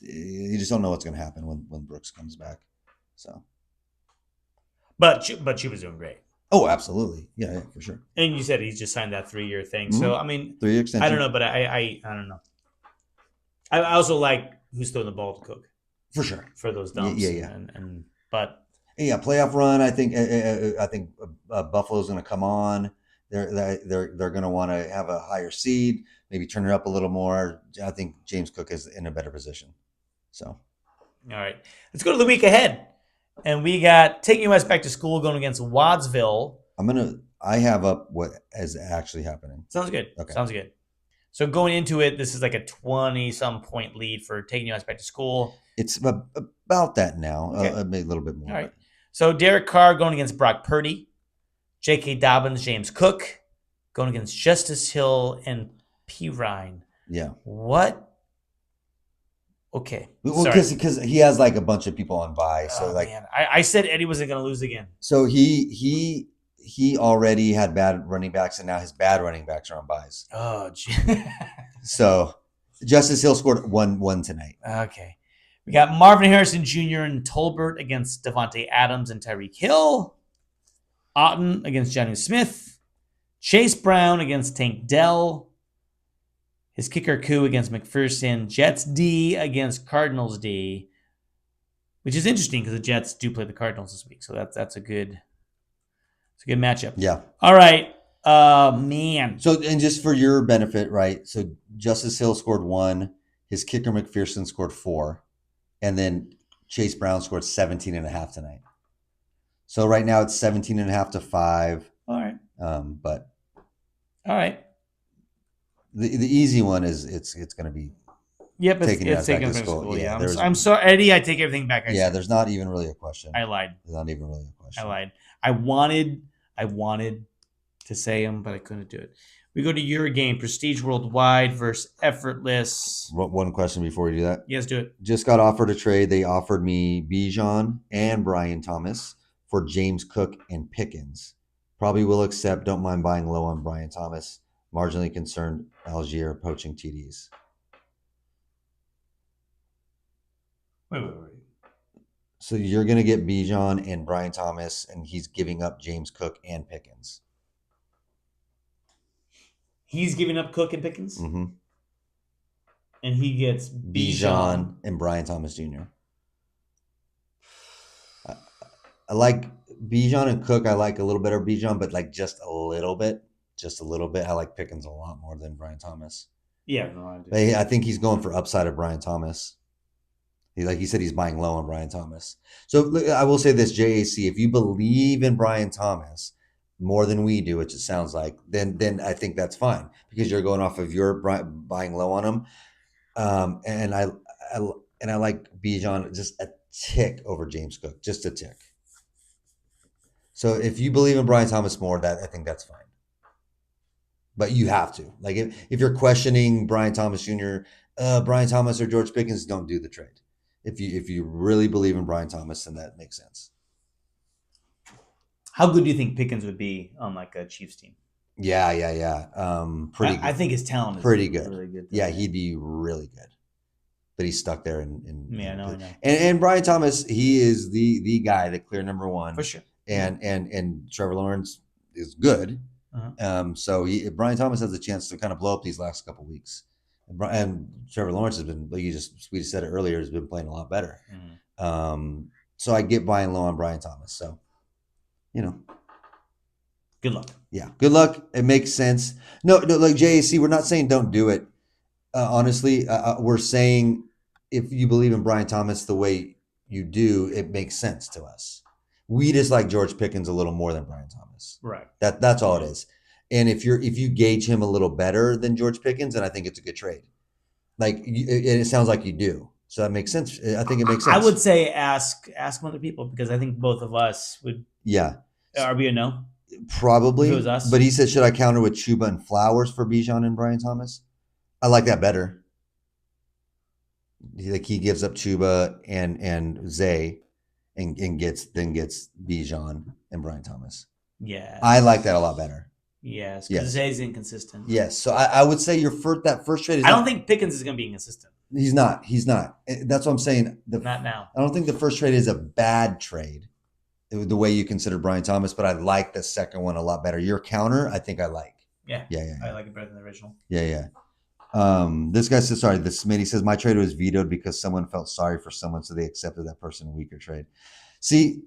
S1: You just don't know what's going to happen when Brooks comes back. So,
S2: but Chuba's doing great.
S1: Oh, absolutely, yeah, for sure.
S2: And you said he's just signed that 3-year thing. Mm-hmm. So I mean,
S1: 3-year extension.
S2: I don't know, but I don't know. I also like who's throwing the ball to Cook
S1: for sure
S2: for those dumps.
S1: Yeah.
S2: But
S1: playoff run. I think Buffalo's going to come on. They're going to want to have a higher seed, maybe turn it up a little more. I think James Cook is in a better position. So,
S2: all right, let's go to the week ahead, and we got taking US back to school going against Wadsville.
S1: I have up what is actually happening.
S2: Sounds good.
S1: Okay.
S2: Sounds good. So going into it, this is like a 20-some point lead for taking US back to school.
S1: It's about that now,
S2: okay.
S1: A little bit more.
S2: All right. So Derek Carr going against Brock Purdy. J.K. Dobbins, James Cook going against Justice Hill and P. Ryan.
S1: Yeah.
S2: What? Okay.
S1: Well, because he has like a bunch of people on bye. So man.
S2: I said Eddie wasn't going to lose again.
S1: So he already had bad running backs, and now his bad running backs are on byes.
S2: Oh, gee.
S1: So Justice Hill scored one tonight.
S2: Okay. We got Marvin Harrison Jr. and Tolbert against Devontae Adams and Tyreek Hill. Otten against Johnny Smith. Chase Brown against Tank Dell. His kicker coup against McPherson. Jets D against Cardinals D. Which is interesting because the Jets do play the Cardinals this week. So that's a good matchup.
S1: Yeah.
S2: All right. Man.
S1: So, and just for your benefit, right? So Justice Hill scored 1. His kicker McPherson scored 4. And then Chase Brown scored 17.5 tonight. So right now it's 17.5 to 5.
S2: All right.
S1: But
S2: all right.
S1: The easy one is it's going to be
S2: taking back to school. Yeah. I'm sorry, Eddie. I take everything back.
S1: There's not even really a question.
S2: I lied.
S1: There's not even really a question.
S2: I lied. I wanted to say them, but I couldn't do it. We go to your game, Prestige Worldwide versus Effortless.
S1: One question before we do that.
S2: Yes, do it.
S1: Just got offered a trade. They offered me Bijan and Brian Thomas for James Cook and Pickens. Probably will accept. Don't mind buying low on Brian Thomas. Marginally concerned Algier poaching TDs.
S2: Wait.
S1: So you're going to get Bijan and Brian Thomas, and he's giving up James Cook and Pickens.
S2: He's giving up Cook and Pickens?
S1: Mm-hmm.
S2: And he gets Bijan
S1: and Brian Thomas Jr. I like Bijan and Cook. I like a little bit of Bijan, but like just a little bit. I like Pickens a lot more than Brian Thomas.
S2: Yeah, no, I do.
S1: I think he's going for upside of Brian Thomas. He said he's buying low on Brian Thomas. So I will say this, JAC, if you believe in Brian Thomas more than we do, which it sounds like, then I think that's fine because you're going off of your buying low on him. And I like Bijan just a tick over James Cook, just a tick. So if you believe in Brian Thomas more, I think that's fine. But you have to. Like if you're questioning Brian Thomas Jr., Brian Thomas or George Pickens, don't do the trade. If you really believe in Brian Thomas, then that makes sense.
S2: How good do you think Pickens would be on like a Chiefs team?
S1: Yeah. Pretty good.
S2: I think his talent is
S1: pretty good.
S2: Really good.
S1: Yeah, he'd be really good. But he's stuck there.
S2: I know.
S1: And Brian Thomas, he is the guy, the clear number one.
S2: For sure.
S1: and Trevor Lawrence is good. So Brian Thomas has a chance to kind of blow up these last couple weeks. And Trevor Lawrence has been, like we said it earlier, has been playing a lot better. So I get buying low on Brian Thomas. So,
S2: good luck.
S1: Yeah, good luck. It makes sense. No, like JAC, we're not saying don't do it. Honestly, we're saying if you believe in Brian Thomas the way you do, it makes sense to us. We just like George Pickens a little more than Brian Thomas.
S2: Right.
S1: That's all it is. And if you gauge him a little better than George Pickens, then I think it's a good trade. Like it sounds like you do, so that makes sense. I think it makes sense.
S2: I would say ask other people because I think both of us would.
S1: Yeah.
S2: Are we a no?
S1: Probably.
S2: If it was us.
S1: But he said, should I counter with Chuba and Flowers for Bijan and Brian Thomas? I like that better. Like he gives up Chuba and Zay, and gets Bijan and Brian Thomas.
S2: Yeah.
S1: I like that a lot better.
S2: Yes, because Zay's inconsistent.
S1: Yes, so I would say that first trade is.
S2: I don't think Pickens is going to be inconsistent.
S1: He's not. That's what I'm saying.
S2: Not now.
S1: I don't think the first trade is a bad trade, the way you consider Brian Thomas, but I like the second one a lot better. Your counter, I think I like.
S2: Yeah.
S1: Yeah.
S2: I like it better than the original.
S1: Yeah. This guy says, sorry, the Smitty says, my trade was vetoed because someone felt sorry for someone, so they accepted that person a weaker trade. See,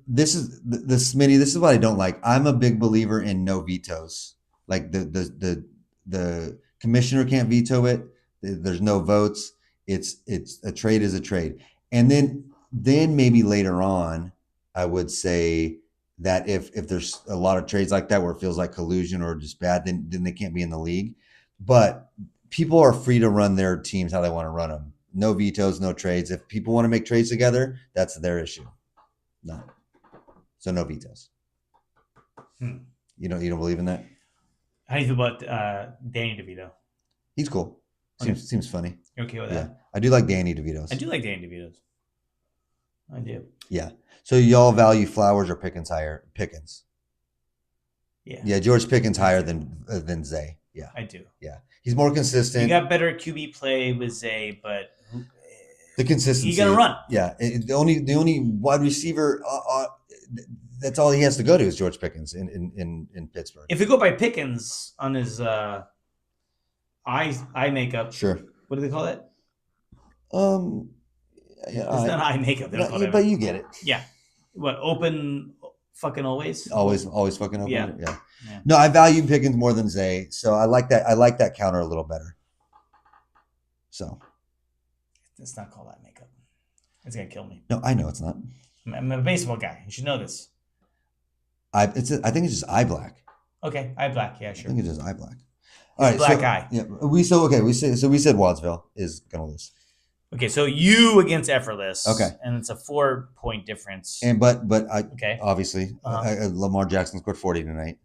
S1: this is the Smitty. This is what I don't like. I'm a big believer in no vetoes. Like the commissioner can't veto it. There's no votes. It's a trade is a trade. And then maybe later on, I would say that if there's a lot of trades like that where it feels like collusion or just bad, then they can't be in the league. But people are free to run their teams how they want to run them. No vetoes, no trades. If people want to make trades together, that's their issue. No. So no vetoes. You don't believe in that?
S2: How do you feel about Danny DeVito?
S1: He's cool. Seems funny.
S2: You're okay with that?
S1: Yeah. I do like Danny DeVito's.
S2: I do like Danny DeVito's. I do.
S1: Yeah. So y'all value Flowers or Pickens higher? Pickens.
S2: Yeah.
S1: Yeah, George Pickens higher than Zay. Yeah.
S2: I do.
S1: Yeah. He's more consistent.
S2: You got better QB play with Zay, but
S1: the consistency.
S2: You got to run.
S1: Yeah. The only wide receiver that's all he has to go to is George Pickens in Pittsburgh.
S2: If we go by Pickens on his eye makeup,
S1: sure.
S2: What do they call that?
S1: Yeah,
S2: it's not eye makeup. They don't call it.
S1: But you get it.
S2: Yeah. What, open fucking always?
S1: Always fucking open.
S2: Yeah.
S1: Yeah. No, I value Pickens more than Zay, so I like that. I like that counter a little better. So.
S2: It's not called eye makeup. It's gonna kill me.
S1: No, I know it's not.
S2: I'm a baseball guy. You should know this.
S1: I think it's just eye black.
S2: Okay, eye black. Yeah, sure.
S1: I think it's just eye black. All right,
S2: black eye.
S1: Yeah, we said Wadsville is gonna lose.
S2: Okay, so you against Effortless.
S1: Okay,
S2: and it's a 4-point difference.
S1: And but
S2: okay,
S1: obviously Lamar Jackson scored 40 tonight,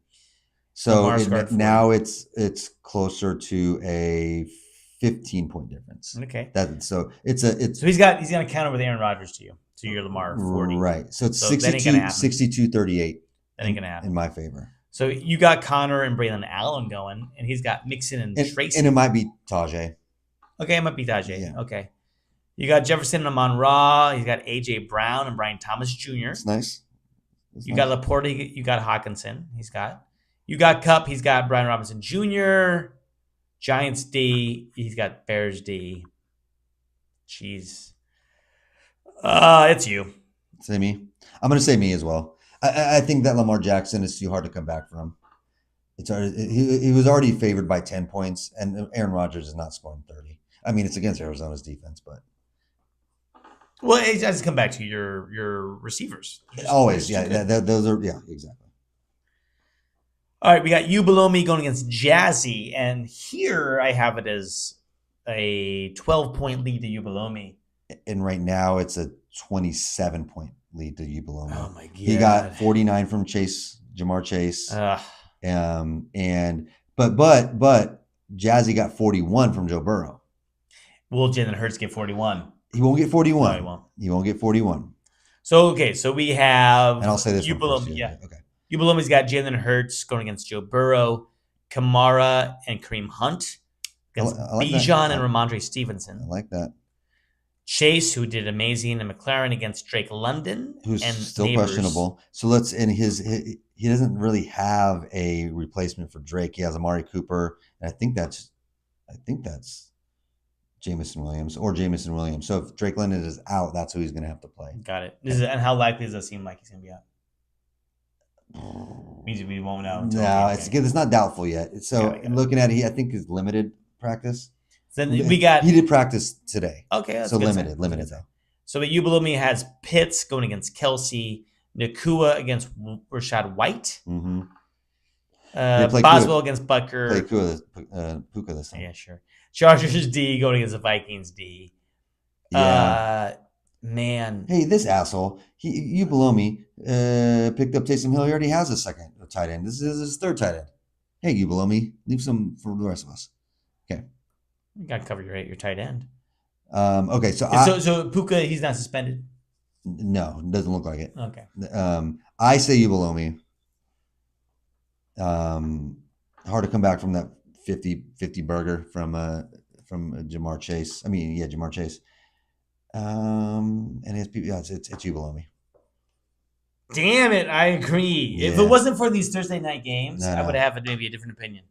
S1: so now it's closer to a 15-point difference.
S2: Okay,
S1: so
S2: he's gonna counter with Aaron Rodgers to you. So you're Lamar 40.
S1: Right. So it's 62-38.
S2: That ain't gonna happen
S1: in my favor.
S2: So you got Connor and Braylon Allen going, and he's got Mixon and Tracy.
S1: And it might be Tajay.
S2: Okay, it might be Tajay.
S1: Yeah.
S2: Okay. You got Jefferson and Amon-Ra. He's got A.J. Brown and Brian Thomas Jr.
S1: That's nice.
S2: You got Laporte. You got Hawkinson. You got Kupp. He's got Brian Robinson Jr. Giants D. He's got Bears D. Jeez. It's you.
S1: Say me. I'm going to say me as well. I think that Lamar Jackson is too hard to come back from. He was already favored by 10 points, and Aaron Rodgers is not scoring 30. I mean, it's against Arizona's defense, but.
S2: Well, it has to come back to your receivers.
S1: Always, yeah. Those are, yeah, exactly.
S2: All right, we got You Below Me going against Jazzy, and here I have it as a 12-point lead to You Below Me.
S1: And right now it's a 27-point lead to You Below Me.
S2: Oh my god!
S1: He got 49 from Jamar Chase. But Jazzy got 41 from Joe Burrow.
S2: Will Jalen Hurts get 41?
S1: He won't get 41.
S2: No, he won't.
S1: He won't get 41.
S2: So we have.
S1: And I'll say this.
S2: You Below Me. Yeah.
S1: Okay.
S2: You Below Me's got Jalen Hurts going against Joe Burrow, Kamara and Kareem Hunt against Bijan and Ramondre Stevenson.
S1: I like that.
S2: Chase, who did amazing, and McLaren against Drake London
S1: who's
S2: and
S1: still
S2: Neighbors.
S1: questionable. So he doesn't really have a replacement for Drake. He has Amari Cooper, and I think that's Jamison Williams or Jamison Williams. So if Drake London is out, that's who he's going to have to play.
S2: Got it. And how likely does it seem like he's going to be out? Means we won't know.
S1: No, it's not doubtful yet. So looking at it, I think he's limited practice.
S2: Then he did
S1: practice today.
S2: Okay, that's
S1: so limited though.
S2: So what you below me has Pitts going against Kelsey, Nakua against Rashad White, Boswell against Butker.
S1: Play Puka this time.
S2: Yeah, sure. Chargers D going against the Vikings D.
S1: Yeah.
S2: Man.
S1: Hey, this asshole. You below me picked up Taysom Hill. He already has a second tight end. This is his third tight end. Hey, you below me. Leave some for the rest of us. Okay.
S2: You got to cover your tight end.
S1: Okay,
S2: so Puka, he's not suspended?
S1: No, doesn't look like it.
S2: Okay.
S1: I say you below me. Hard to come back from that 50 burger from Jamar Chase. Jamar Chase. And his people, it's you below me.
S2: Damn it, I agree. Yeah. If it wasn't for these Thursday night games, I would have maybe a different opinion.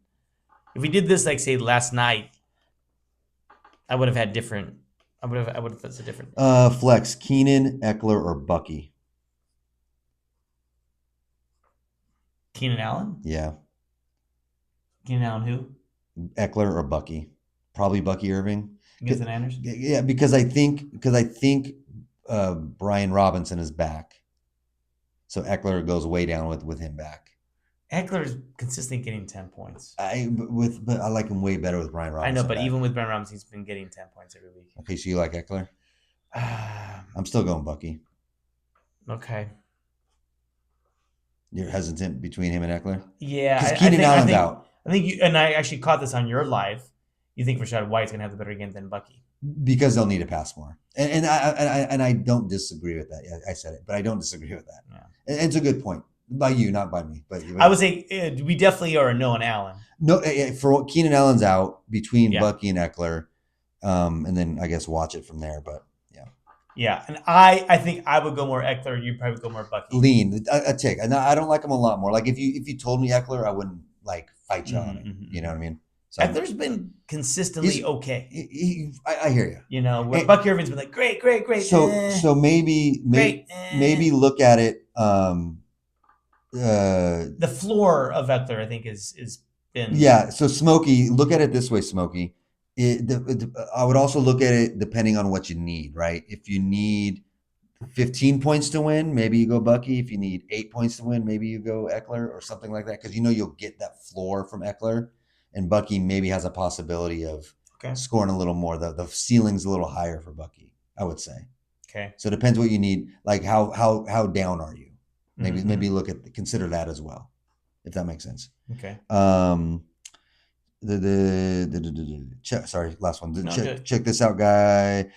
S2: If we did this, like, say, last night, I would have had different. I would have said a different.
S1: Flex, Keenan, Eckler, or Bucky?
S2: Keenan Allen?
S1: Yeah.
S2: Keenan Allen who?
S1: Eckler or Bucky? Probably Bucky Irving.
S2: Against the Niners?
S1: Yeah, because I think Brian Robinson is back. So Eckler goes way down with him back.
S2: Eckler's consistently getting 10 points.
S1: But I like him way better with Brian Robinson.
S2: I know, but even with Brian Robinson, he's been getting 10 points every week.
S1: Okay, so you like Eckler? I'm still going Bucky.
S2: Okay.
S1: You're hesitant between him and Eckler?
S2: Yeah.
S1: Because Keenan Allen's out.
S2: I think and I actually caught this on your live. You think Rashad White's going to have the better game than Bucky?
S1: Because they'll need to pass more. And I don't disagree with that. I said it, but I don't disagree with that. Yeah. And it's a good point. By you, not by me. But
S2: I would say we definitely are a no on Allen.
S1: No, for Keenan Allen's out between Bucky and Eckler, and then I guess watch it from there. But yeah,
S2: yeah, and I think I would go more Eckler. You probably go more Bucky.
S1: Lean a tick. And I don't like him a lot more. Like if you told me Eckler, I wouldn't like fight you on it. You know what I mean? So
S2: Eckler's been consistently okay.
S1: I hear you.
S2: You know, where Bucky Irving's been like great.
S1: So maybe look at it.
S2: The floor of Eckler, I think, is been
S1: So Smokey, look at it this way, Smokey. I would also look at it depending on what you need, right? If you need 15 points to win, maybe you go Bucky. If you need 8 points to win, maybe you go Eckler or something like that, because you'll get that floor from Eckler, and Bucky maybe has a possibility of scoring a little more. The ceiling's a little higher for Bucky, I would say.
S2: Okay.
S1: So it depends what you need. Like how down are you? Maybe consider that as well, if that makes sense.
S2: Okay.
S1: Sorry, last one. Check this out, guy.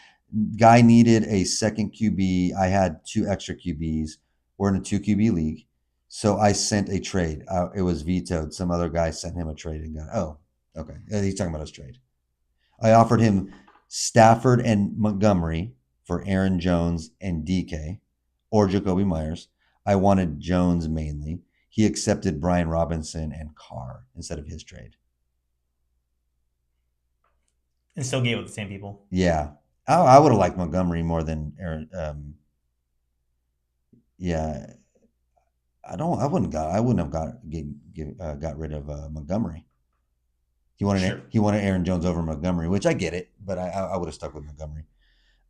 S1: Guy needed a second QB. I had 2 extra QBs. We're in a 2 QB league, so I sent a trade. It was vetoed. Some other guy sent him a trade and got. Oh, okay. He's talking about his trade. I offered him Stafford and Montgomery for Aaron Jones and DK, or Jacoby Myers. I wanted Jones mainly. He accepted Brian Robinson and Carr instead of his trade.
S2: And still gave it to the same people.
S1: Yeah. I would have liked Montgomery more than Aaron. Yeah. I wouldn't have got rid of Montgomery. He wanted Aaron Jones over Montgomery, which I get it, but I would have stuck with Montgomery.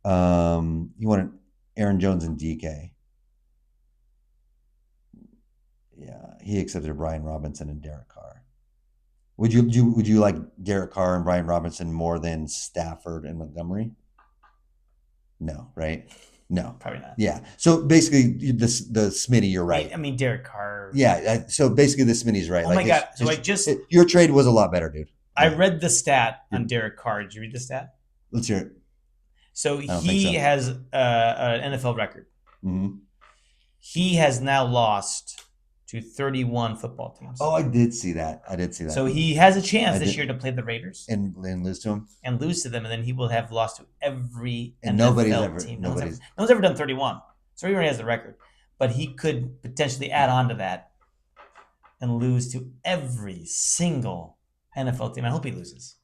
S1: He wanted Aaron Jones and DK. Yeah, he accepted Brian Robinson and Derek Carr. Would you like Derek Carr and Brian Robinson more than Stafford and Montgomery? No, right? No,
S2: probably not.
S1: Yeah. So basically, the Smitty, you're right.
S2: I mean, Derek Carr.
S1: Yeah. So basically, the Smitty's right.
S2: Oh my God! So
S1: your trade was a lot better, dude.
S2: I read the stat on Derek Carr. Did you read the stat?
S1: Let's hear it.
S2: So he has an NFL record.
S1: Mm-hmm.
S2: He has now lost to 31 football teams.
S1: Oh, I did see that.
S2: So he has a chance
S1: I
S2: this
S1: did.
S2: year to play the Raiders
S1: and lose to him.
S2: and lose to them, and then he will have lost to every
S1: And
S2: NFL team. No one's ever done 31. So he already has the record. But he could potentially add on to that and lose to every single NFL team. I hope he loses.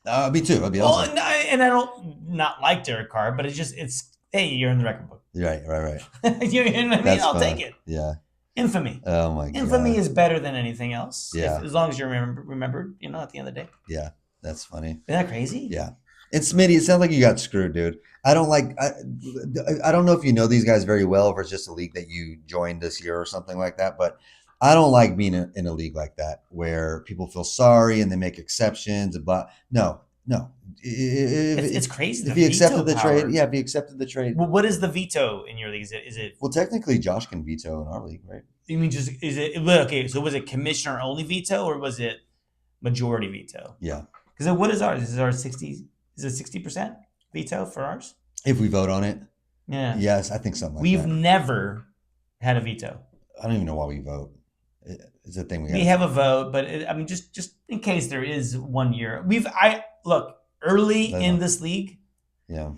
S1: Me too. That'd be awesome.
S2: And I don't not like Derek Carr, but it's hey, you're in the record book.
S1: Right.
S2: You know what I mean? I'll take it.
S1: Yeah.
S2: Infamy.
S1: Oh my god.
S2: Infamy is better than anything else.
S1: Yeah.
S2: As long as you're remembered, at the end of the day.
S1: Yeah, that's funny.
S2: Isn't that crazy?
S1: Yeah. And Smitty, it sounds like you got screwed, dude. I don't know if you know these guys very well, or it's just a league that you joined this year or something like that, but I don't like being in a league like that where people feel sorry and they make exceptions. But no.
S2: It's crazy.
S1: If he accepted the trade, if he accepted the trade.
S2: Well, what is the veto in your league? Is it?
S1: Well, technically, Josh can veto in our league, right?
S2: You mean is it okay? So was it commissioner only veto or was it majority veto?
S1: Yeah.
S2: Because what is ours? Is ours 60? Is it 60% veto for ours?
S1: If we vote on it.
S2: Yeah.
S1: Yes, I think something like
S2: We've
S1: that.
S2: never had a veto.
S1: I don't even know why we vote. It's a thing
S2: we have a vote, but just in case there is 1 year, look early in this league.
S1: Yeah,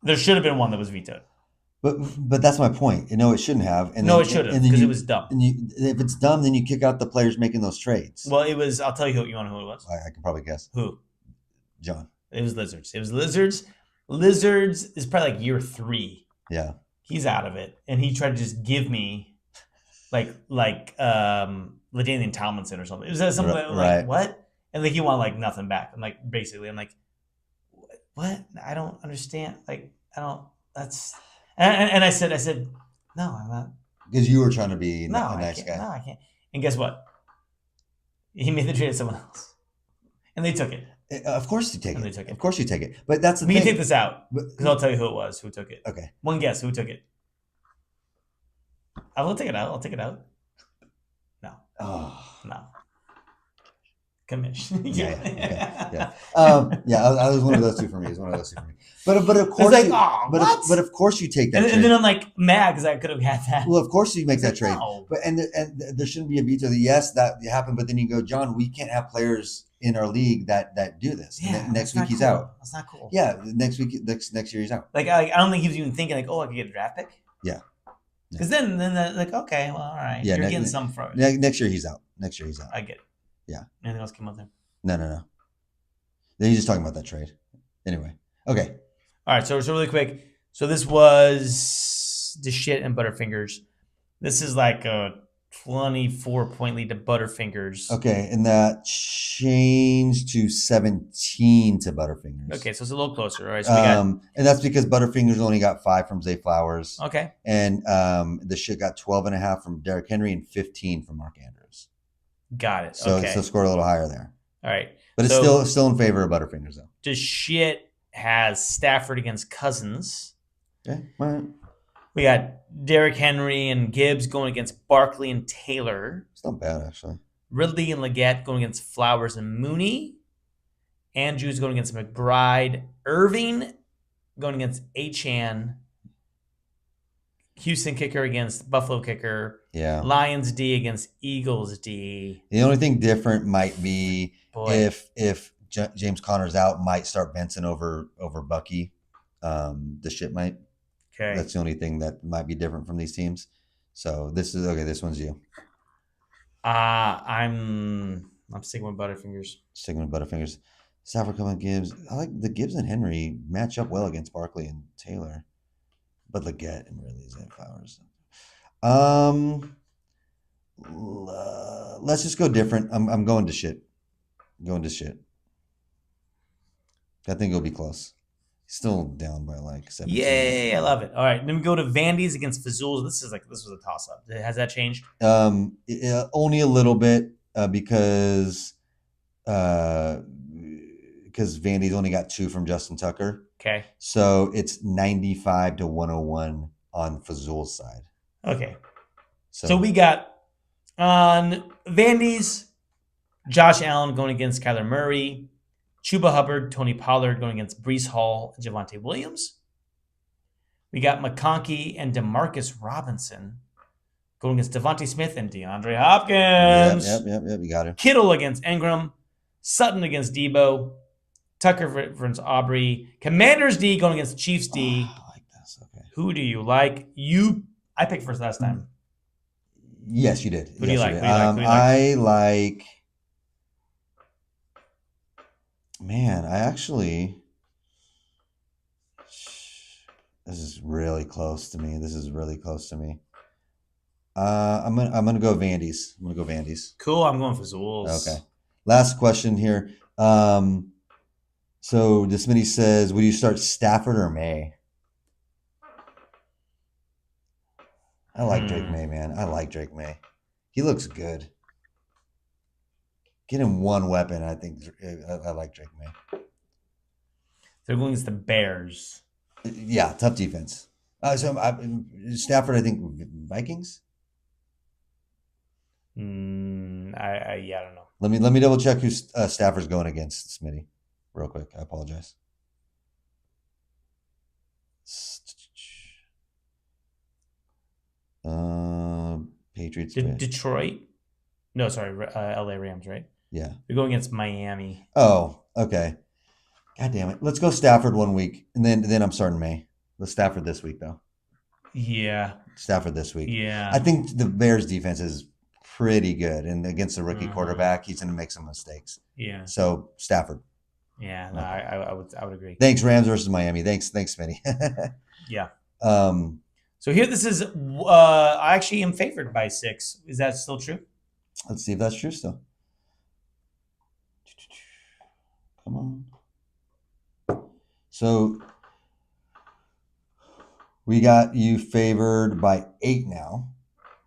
S2: there should have been one that was vetoed.
S1: But that's my point. It shouldn't have.
S2: And it should have because it was dumb.
S1: And if it's dumb, then you kick out the players making those trades.
S2: Well, it was. I'll tell you who you want to know who it was.
S1: I can probably guess.
S2: Who?
S1: John.
S2: It was Lizards. Lizards is probably like year 3.
S1: Yeah.
S2: He's out of it, and he tried to just give me like LaDainian Tomlinson or something. It was something
S1: right.
S2: Like what? And he wanted like nothing back. I'm like what? I don't understand. Like I don't. That's and I said no, I'm not.
S1: Because you were trying to be a nice guy.
S2: No, I can't. And guess what? He made the trade to someone else, and they took it.
S1: Of course you take
S2: and
S1: it.
S2: They took it.
S1: Of course you take it. But that's the thing.
S2: You take this out because I'll tell you who it was who took it.
S1: Okay.
S2: One guess who took it. I will take it out. No.
S1: Oh.
S2: No. Commission.
S1: Yeah. I was one of those two for me. But of course, but of course you take that.
S2: And then I'm like mad because I could have had that.
S1: Well, of course you make that trade.
S2: No.
S1: But and there shouldn't be a veto. Yes, that happened. But then you go, John, we can't have players in our league that do this.
S2: Yeah,
S1: next week he's out.
S2: That's not cool.
S1: Yeah, next year he's out.
S2: Like I don't think he was even thinking like, oh, I could get a draft pick.
S1: Yeah.
S2: Because then like, okay, well, all right.
S1: Yeah,
S2: you're getting some from it.
S1: Next year he's out. I get it.
S2: Yeah. Anything else came up there?
S1: No. Then you're just talking about that trade. Anyway. Okay.
S2: All right. So really quick. So this was the shit and Butterfingers. This is like a 24-point lead to Butterfingers.
S1: Okay, and that changed to 17 to Butterfingers.
S2: Okay, so it's a little closer. All right. So we got,
S1: and that's because Butterfingers only got 5 from Zay Flowers.
S2: Okay.
S1: And the shit got 12.5 from Derrick Henry and 15 from Mark Andrews.
S2: Got it.
S1: So
S2: okay.
S1: So scored a little higher there.
S2: All right.
S1: But it's still in favor of Butterfingers though.
S2: The shit has Stafford against Cousins.
S1: Okay. All right.
S2: We got Derrick Henry and Gibbs going against Barkley and Taylor.
S1: It's not bad, actually.
S2: Ridley and Leggett going against Flowers and Mooney. Andrews going against McBride. Irving going against Achane. Houston kicker against Buffalo kicker.
S1: Yeah.
S2: Lions D against Eagles D.
S1: The only thing different might be if James Conner's out, might start Benson over Bucky. The shit might.
S2: Okay.
S1: That's the only thing that might be different from these teams. So this is okay. This one's you.
S2: I'm sticking with Butterfingers.
S1: Stafford coming Gibbs. I like the Gibbs and Henry match up well against Barkley and Taylor, but Leggett and really Zay Flowers. Let's just go different. I'm going to shit. I think it'll be close. Still down by like 17.
S2: Yay, I love it. All right, then we go to Vandy's against Fazools. This was a toss up. Has that changed?
S1: Only a little bit because Vandy's only got 2 from Justin Tucker.
S2: Okay.
S1: So it's 95 to 101 on Fazul's side.
S2: Okay. So we got on Vandy's Josh Allen going against Kyler Murray. Chuba Hubbard, Tony Pollard going against Breece Hall and Javonte Williams. We got McConkey and Demarcus Robinson going against Devontae Smith and DeAndre
S1: Yep,
S2: Hopkins.
S1: yep. You got it.
S2: Kittle against Ingram. Sutton against Debo. Tucker versus Aubrey. Commanders D going against Chiefs D.
S1: I like this. Okay.
S2: Who do you like? I picked first last time.
S1: Yes, you did.
S2: Who do you like?
S1: I like. Man, I actually. This is really close to me. I'm gonna go Vandy's.
S2: Cool. I'm going for Zools.
S1: Okay. Last question here. So Smitty says, would you start Stafford or May? I like Drake May, man. I like Drake May. He looks good. Get him one weapon. I think I like Drake May.
S2: They're going against the Bears.
S1: Yeah, tough defense. Stafford, I think Vikings.
S2: I don't know.
S1: Let me double check who Stafford's going against, Smitty, real quick. I apologize. Patriots.
S2: Detroit. No, sorry, LA Rams, right?
S1: Yeah.
S2: They're going against Miami.
S1: Oh, okay. God damn it. Let's go Stafford 1 week, and then I'm starting May. Let's Stafford this week, though.
S2: Yeah.
S1: Stafford this week.
S2: Yeah.
S1: I think the Bears defense is pretty good, and against a rookie quarterback, he's going to make some mistakes.
S2: Yeah.
S1: So Stafford.
S2: Yeah, no, I would agree.
S1: Thanks, Rams versus Miami. Thanks, Smitty.
S2: Yeah. So here, this is. I actually am favored by 6. Is that still true?
S1: Let's see if that's true still. Come on. So we got you favored by 8 now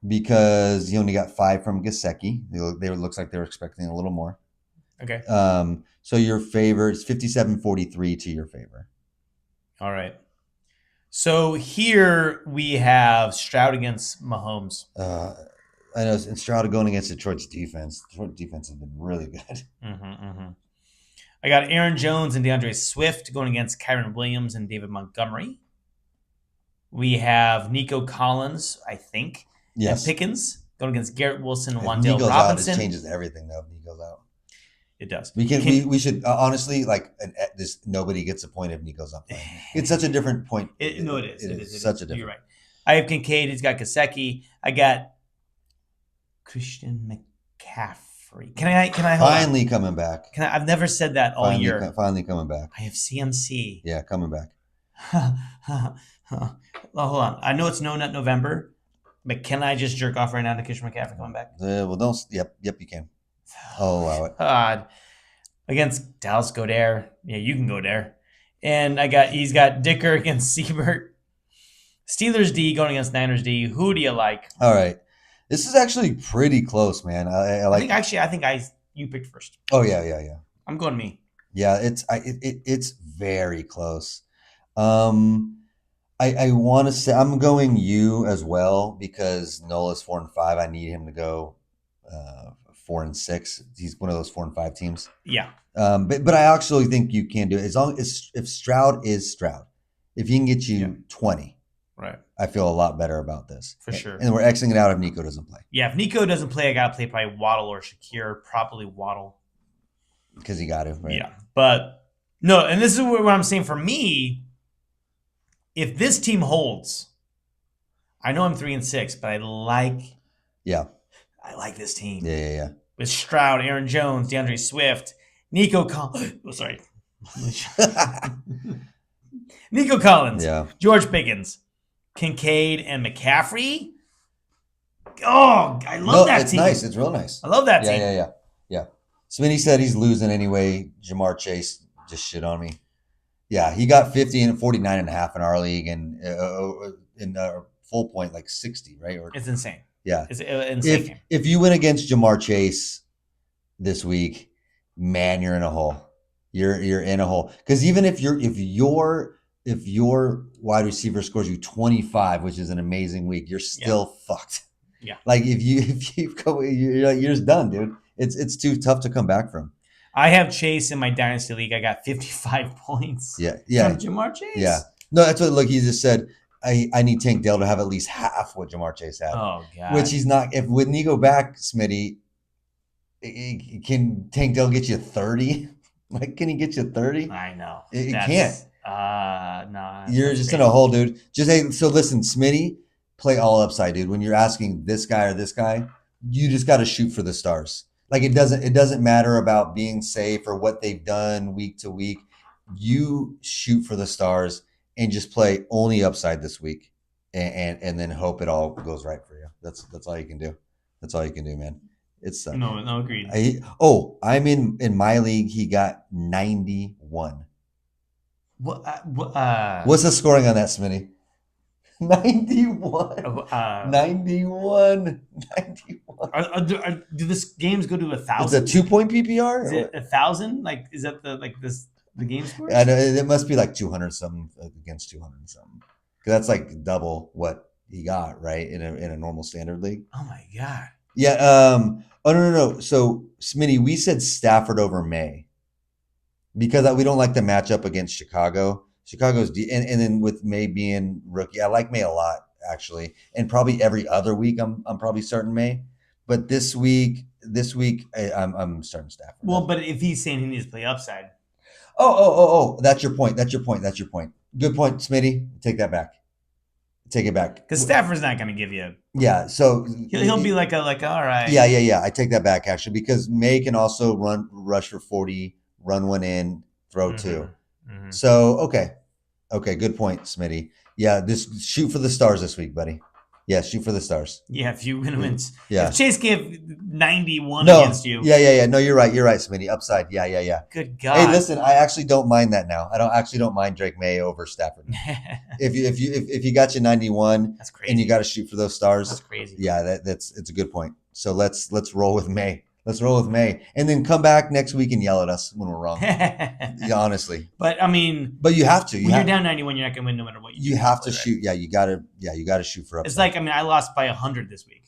S1: because you only got 5 from Gesicki. They looks like they were expecting a little more.
S2: Okay.
S1: So your favor is 57-43 to your favor.
S2: All right. So here we have Stroud against Mahomes.
S1: I know, and Stroud going against Detroit's defense. Detroit's defense has been really good.
S2: I got Aaron Jones and DeAndre Swift going against Kyron Williams and David Montgomery. We have Nico Collins, I think, and Pickens going against Garrett Wilson and Wan'Dale
S1: Nico's
S2: Robinson.
S1: Out, it changes everything, though. If Nico's out.
S2: It does.
S1: We should honestly this. Nobody gets a point if Nico's not playing. It's such a different point.
S2: It is.
S1: It is such a different.
S2: You're right. I have Kincaid. He's got Gesicki. I got Christian McCaffrey. Can I
S1: finally coming back?
S2: I've never said that all year.
S1: Finally coming back.
S2: I have CMC.
S1: Yeah, coming back.
S2: Well, hold on. I know it's No Nut November, but can I just jerk off right now to Christian McCaffrey coming back?
S1: Well, don't. Yep, you can. I'll allow it.
S2: God. Against Dallas Goddard. Yeah, you can go there. And he's got Dicker against Siebert. Steelers D going against Niners D. Who do you like?
S1: All right. This is actually pretty close, man. I like.
S2: I think you picked first.
S1: Oh yeah.
S2: I'm going me.
S1: Yeah, it's very close. I want to say I'm going you as well because Nola's 4-5. I need him to go 4-6. He's one of those 4-5 teams.
S2: Yeah.
S1: But I actually think you can do it as long as if Stroud is Stroud. If he can get you 20,
S2: right?
S1: I feel a lot better about this
S2: for sure.
S1: And we're Xing it out if Nico doesn't play.
S2: Yeah, if Nico doesn't play, I gotta play probably Waddle or Shakir. Probably Waddle
S1: because you got to. Right?
S2: Yeah, but no, and this is what I'm saying for me. If this team holds, I know I'm 3-6, but I like this team.
S1: Yeah.
S2: With Stroud, Aaron Jones, DeAndre Swift, Nico Collins. Oh, sorry. Nico Collins, George Pickens, Kincaid, and McCaffrey. Oh, I love that
S1: it's
S2: team.
S1: Nice. It's real nice.
S2: I love that team.
S1: Yeah. Smitty said he's losing anyway. Jamar Chase just shit on me. Yeah, he got 50 and 49.5 in our league, and in full point like 60, right?
S2: It's insane.
S1: Yeah,
S2: it's insane.
S1: If you win against Jamar Chase this week, man, you're in a hole. You're in a hole because even if your wide receiver scores you 25, which is an amazing week, you're still fucked.
S2: Yeah,
S1: like if you go, you're just done, dude. It's too tough to come back from.
S2: I have Chase in my dynasty league. I got 55 points.
S1: Yeah.
S2: From Jamar Chase.
S1: Yeah. No, that's what. Look, he just said I need Tank Dell to have at least half what Jamar Chase had,
S2: Oh
S1: which
S2: God.
S1: he's not. If when you go back, Smitty, can Tank Dell get you 30? Like, can he get you 30?
S2: I know.
S1: It can't.
S2: No,
S1: You're
S2: that's
S1: just in
S2: crazy.
S1: a hole, dude. Just hey, so listen, Smitty, play all upside, dude. When you're asking this guy or this guy, you just got to shoot for the stars. Like it doesn't matter about being safe or what they've done week to week. You shoot for the stars and just play only upside this week, and then hope it all goes right for you. That's all you can do. That's all you can do, man. It's
S2: No, agreed.
S1: I'm in my league. He got 91.
S2: What?
S1: What's the scoring on that, Smitty? 91.
S2: uh,
S1: 91. 91.
S2: do this games go to
S1: It's a
S2: 1,000?
S1: 2-point PPR?
S2: Is it 1,000? Like, is that the game score?
S1: I know it must be like 200 something against 200 something. 'Cause that's like double what he got, right? In a normal standard league.
S2: Oh my God.
S1: Yeah. Oh no. So Smitty, we said Stafford over May because we don't like the matchup against Chicago. And then with May being rookie, I like May a lot actually, and probably every other week I'm probably starting May, but this week I'm starting Stafford.
S2: Well, but if he's saying he needs to play upside,
S1: Oh, that's your point. That's your point. Good point, Smitty. Take that back. Take it back.
S2: because Stafford's not going to give you.
S1: Yeah. So
S2: He'll be like all right.
S1: Yeah. I take that back actually because May can also rush for 40, run one in, throw two.
S2: Mhm.
S1: So okay, good point, Smitty. Yeah, just shoot for the stars this week, buddy. Yeah, shoot for the stars.
S2: Yeah, if you wins.
S1: Yeah.
S2: If Chase gave 91
S1: No.
S2: against you.
S1: Yeah. No, you're right, Smitty. Upside. Yeah.
S2: Good God.
S1: Hey, listen, I actually don't mind that now. I don't mind Drake May over Stafford. If you got you 91
S2: That's crazy.
S1: and you got to shoot for those stars,
S2: That's crazy.
S1: yeah, it's a good point. So let's roll with May. Let's roll with May, and then come back next week and yell at us when we're wrong. Yeah, honestly.
S2: But I mean,
S1: But you have to.
S2: when you're down 91, you're not going to win no matter what you do.
S1: You have to shoot. Yeah, you gotta shoot for upside.
S2: It's like, I mean, I lost by 100 this week.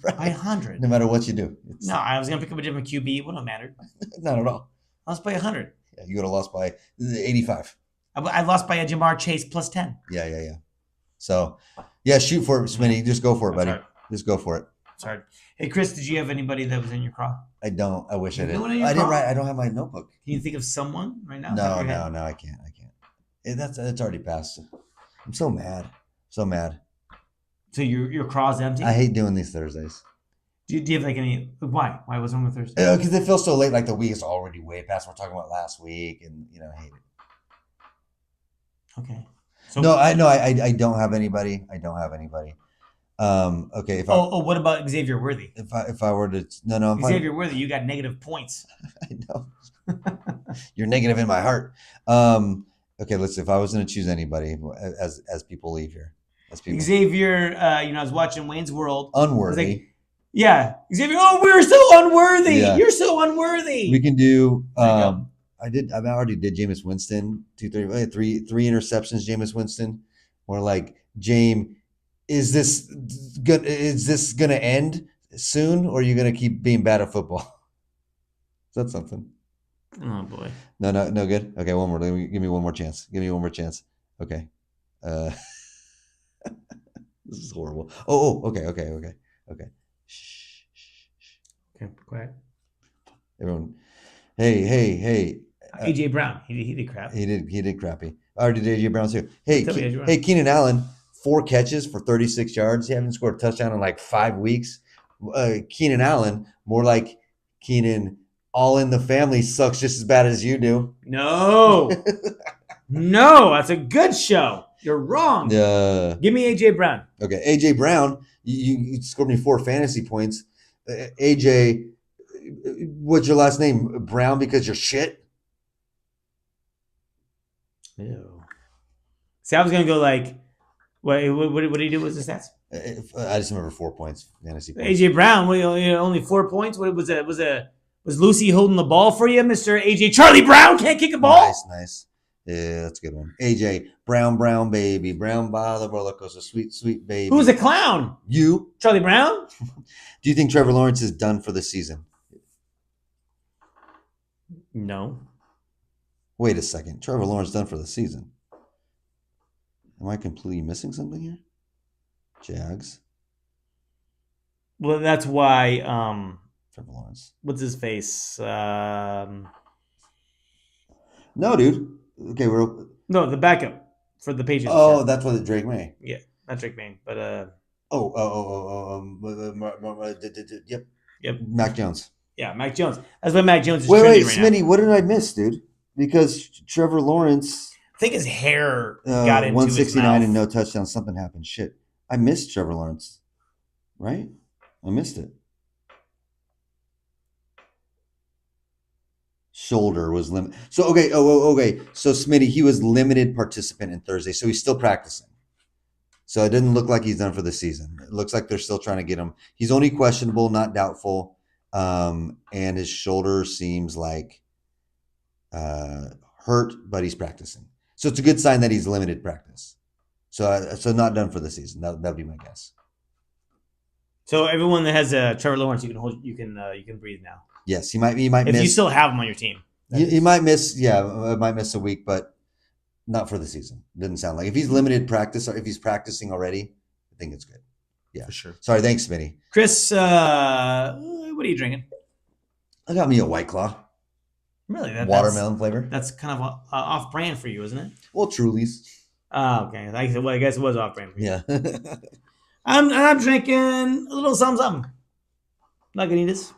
S1: Right.
S2: By 100.
S1: No matter what you do.
S2: No, I was going to pick up a different QB. It wouldn't have mattered.
S1: Not at all.
S2: I lost by 100.
S1: Yeah, you would have lost by 85.
S2: I lost by a Jamar Chase plus 10.
S1: Yeah. So, yeah, shoot for it, Smitty. Just go for it, buddy.
S2: That's hard.
S1: Just go for it.
S2: Sorry. Hey, Chris, did you have anybody that was in your craw?
S1: I don't. I wish I did.
S2: No one in your
S1: I didn't
S2: craw?
S1: write. I don't have my notebook.
S2: Can you think of someone right now?
S1: No, I can't. That's already passed. I'm so mad. So mad.
S2: So your craw's empty?
S1: I hate doing these Thursdays.
S2: Do you have like any? Why? Why was wrong with Thursday?
S1: Because it feels so late. Like the week is already way past. We're talking about last week, and I hate it.
S2: Okay. So
S1: No, I don't have anybody. Okay.
S2: what about Xavier Worthy?
S1: If I were to I'm fine.
S2: Xavier Worthy, you got negative points.
S1: I know. You're negative in my heart. Okay, let's. If I was going to choose anybody, as people leave here,
S2: Xavier, I was watching Wayne's World.
S1: Unworthy.
S2: Yeah, Xavier. Oh, we're so unworthy.
S1: Yeah.
S2: You're so unworthy.
S1: We can do.
S2: I
S1: already did Jameis Winston. 3 interceptions. Jameis Winston. Or like James, is this good? Is this going to end soon, or are you going to keep being bad at football? Is that something?
S2: Oh boy.
S1: No good. Okay, one more. Give me one more chance. Okay. This is horrible. Okay. Shh.
S2: Okay, quiet.
S1: Everyone. Hey.
S2: AJ Brown. He did crap.
S1: He did crappy. I already did AJ Brown too. Hey,
S2: Tell me AJ Brown.
S1: hey, Keenan Allen, 4 catches for 36 yards. He hasn't scored a touchdown in like 5 weeks. Keenan Allen, more like Keenan, all in the family sucks just as bad as you do.
S2: No. No, that's a good show. You're wrong. Give me AJ Brown.
S1: Okay, AJ Brown, you scored me 4 fantasy points. AJ, what's your last name? Brown because you're shit?
S2: Ew. See, I was gonna go like, what did he do? What's the stats?
S1: I just remember 4 points, fantasy points.
S2: AJ Brown, only 4 points. What was it? Was Lucy holding the ball for you, Mr. AJ? Charlie Brown can't kick a ball.
S1: Nice. Yeah, that's a good one. AJ Brown, baby, Brown by the roller coaster, sweet baby.
S2: Who's a clown?
S1: You?
S2: Charlie Brown?
S1: Do you think Trevor Lawrence is done for the season?
S2: No.
S1: Wait a second. Trevor Lawrence done for the season? Am I completely missing something here? Jags.
S2: Well, that's why.
S1: Trevor Lawrence.
S2: What's his face?
S1: No, dude. Okay, we're.
S2: No, the backup for the Patriots.
S1: Oh, that's what Drake May.
S2: Yeah, not Drake May, but
S1: Yep.
S2: Yep.
S1: Mac Jones.
S2: Yeah, Mac Jones. That's what Mac Jones is
S1: Wait,
S2: trending right
S1: Smitty,
S2: now.
S1: what did I miss, dude? Because Trevor Lawrence,
S2: I think his hair got into his
S1: 169
S2: mouth.
S1: and no touchdown. Something happened. Shit, I missed Trevor Lawrence. Right? I missed it. Shoulder was limited. So okay. Okay. So Smitty, he was limited participant in Thursday, so he's still practicing. So it didn't look like he's done for the season. It looks like they're still trying to get him. He's only questionable, not doubtful. And his shoulder seems like hurt, but he's practicing. So it's a good sign that he's limited practice. So not done for the season. That'd be my guess.
S2: So everyone that has Trevor Lawrence, you can breathe now.
S1: Yes, he might
S2: If
S1: miss.
S2: you still have him on your team,
S1: He might miss. Yeah, might miss a week, but not for the season. Didn't sound like if he's limited practice or if he's practicing already, I think it's good. Yeah,
S2: for sure.
S1: Sorry, thanks, Smitty.
S2: Chris, what are you drinking?
S1: I got me a White Claw.
S2: Really,
S1: Watermelon flavor.
S2: That's kind of off-brand for you, isn't it?
S1: Well, Truly's.
S2: Oh, okay. I guess it was off-brand for you.
S1: Yeah.
S2: I'm drinking a little something. Lagunitas.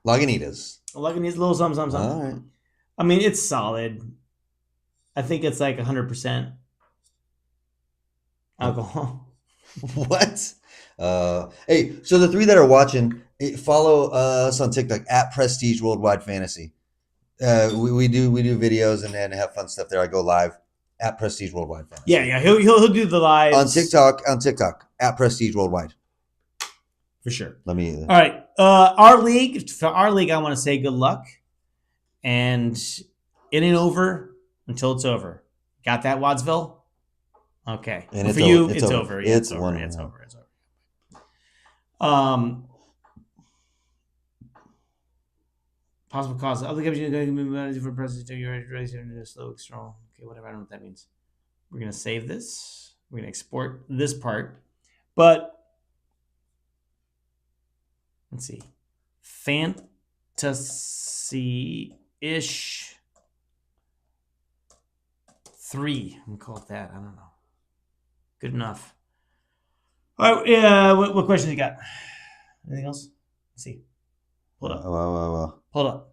S1: Lagunitas.
S2: Lagunitas, a little something.
S1: All right.
S2: I mean, it's solid. I think it's like 100% alcohol.
S1: What? Hey, so the three that are watching, follow us on TikTok at Prestige Worldwide Fantasy. We do videos and have fun stuff there. I go live at Prestige Worldwide Fantasy.
S2: Yeah. He'll do the live
S1: on TikTok at Prestige Worldwide.
S2: For sure.
S1: Let me.
S2: All right. Our league, I want to say good luck, and it ain't over until it's over. Got that, Wattsville? Okay.
S1: And
S2: for you, it's over. Yeah,
S1: it's over.
S2: It's over. Possible cause. Other companies are going to move for president to your slow, strong. Okay, whatever. I don't know what that means. We're going to save this. We're going to export this part. But let's see. Fantasy-ish 3. I'm going to call it that. I don't know. Good enough. All right. What questions you got? Anything else? Let's see. Hold up. Hold up.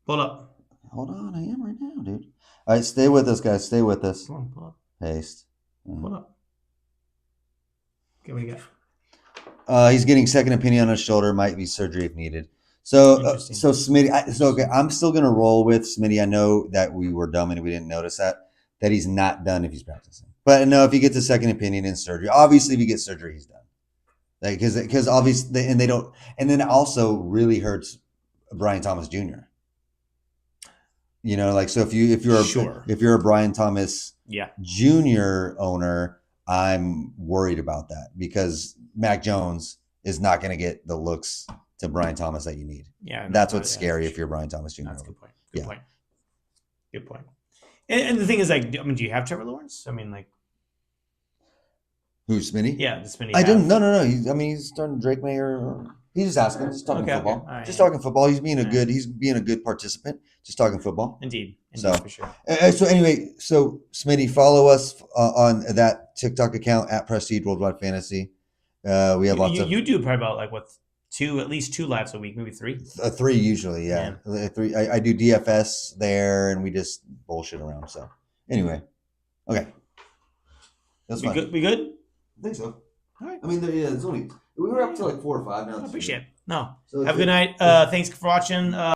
S2: Hold up.
S1: Hold on. I am right now, dude. All right. Stay with us, guys. Stay with us.
S2: Come on. Pull up.
S1: Paste.
S2: Hold up. Okay, what do you
S1: got? He's getting second opinion on his shoulder. Might be surgery if needed. So Smitty. Okay. I'm still gonna roll with Smitty. I know that we were dumb and we didn't notice that he's not done if he's practicing. But no, if he gets a second opinion in surgery, obviously if he gets surgery, he's done. Like because obviously and they don't. And then it also really hurts Brian Thomas Jr. You know, like so if you're a Brian Thomas Jr. owner, I'm worried about that because Mac Jones is not going to get the looks to Brian Thomas that you need.
S2: Yeah,
S1: that's what's scary if you're Brian Thomas Jr.
S2: That's a good point. Good point. And the thing is, like, I mean, do you have Trevor Lawrence? I mean, like,
S1: who's Smitty?
S2: Yeah, the Smitty.
S1: I didn't. No. He's starting Drake May or he's just asking. Just talking football.
S2: Okay. Right,
S1: just talking football. He's being a good participant. Just talking football.
S2: Indeed,
S1: for
S2: sure.
S1: So anyway, Smitty, follow us on that TikTok account at Prestige Worldwide Fantasy. We have lots of.
S2: You do probably about like what at least 2 lives a week, maybe 3.
S1: 3 usually, yeah. 3. I do DFS there, and we just bullshit around. So anyway, okay, that's fine.
S2: Good. We good?
S1: I think so.
S2: All right.
S1: I mean, it's only we were up to like 4 or 5 now.
S2: I appreciate it. No.
S1: So
S2: have a good night. Thanks for watching.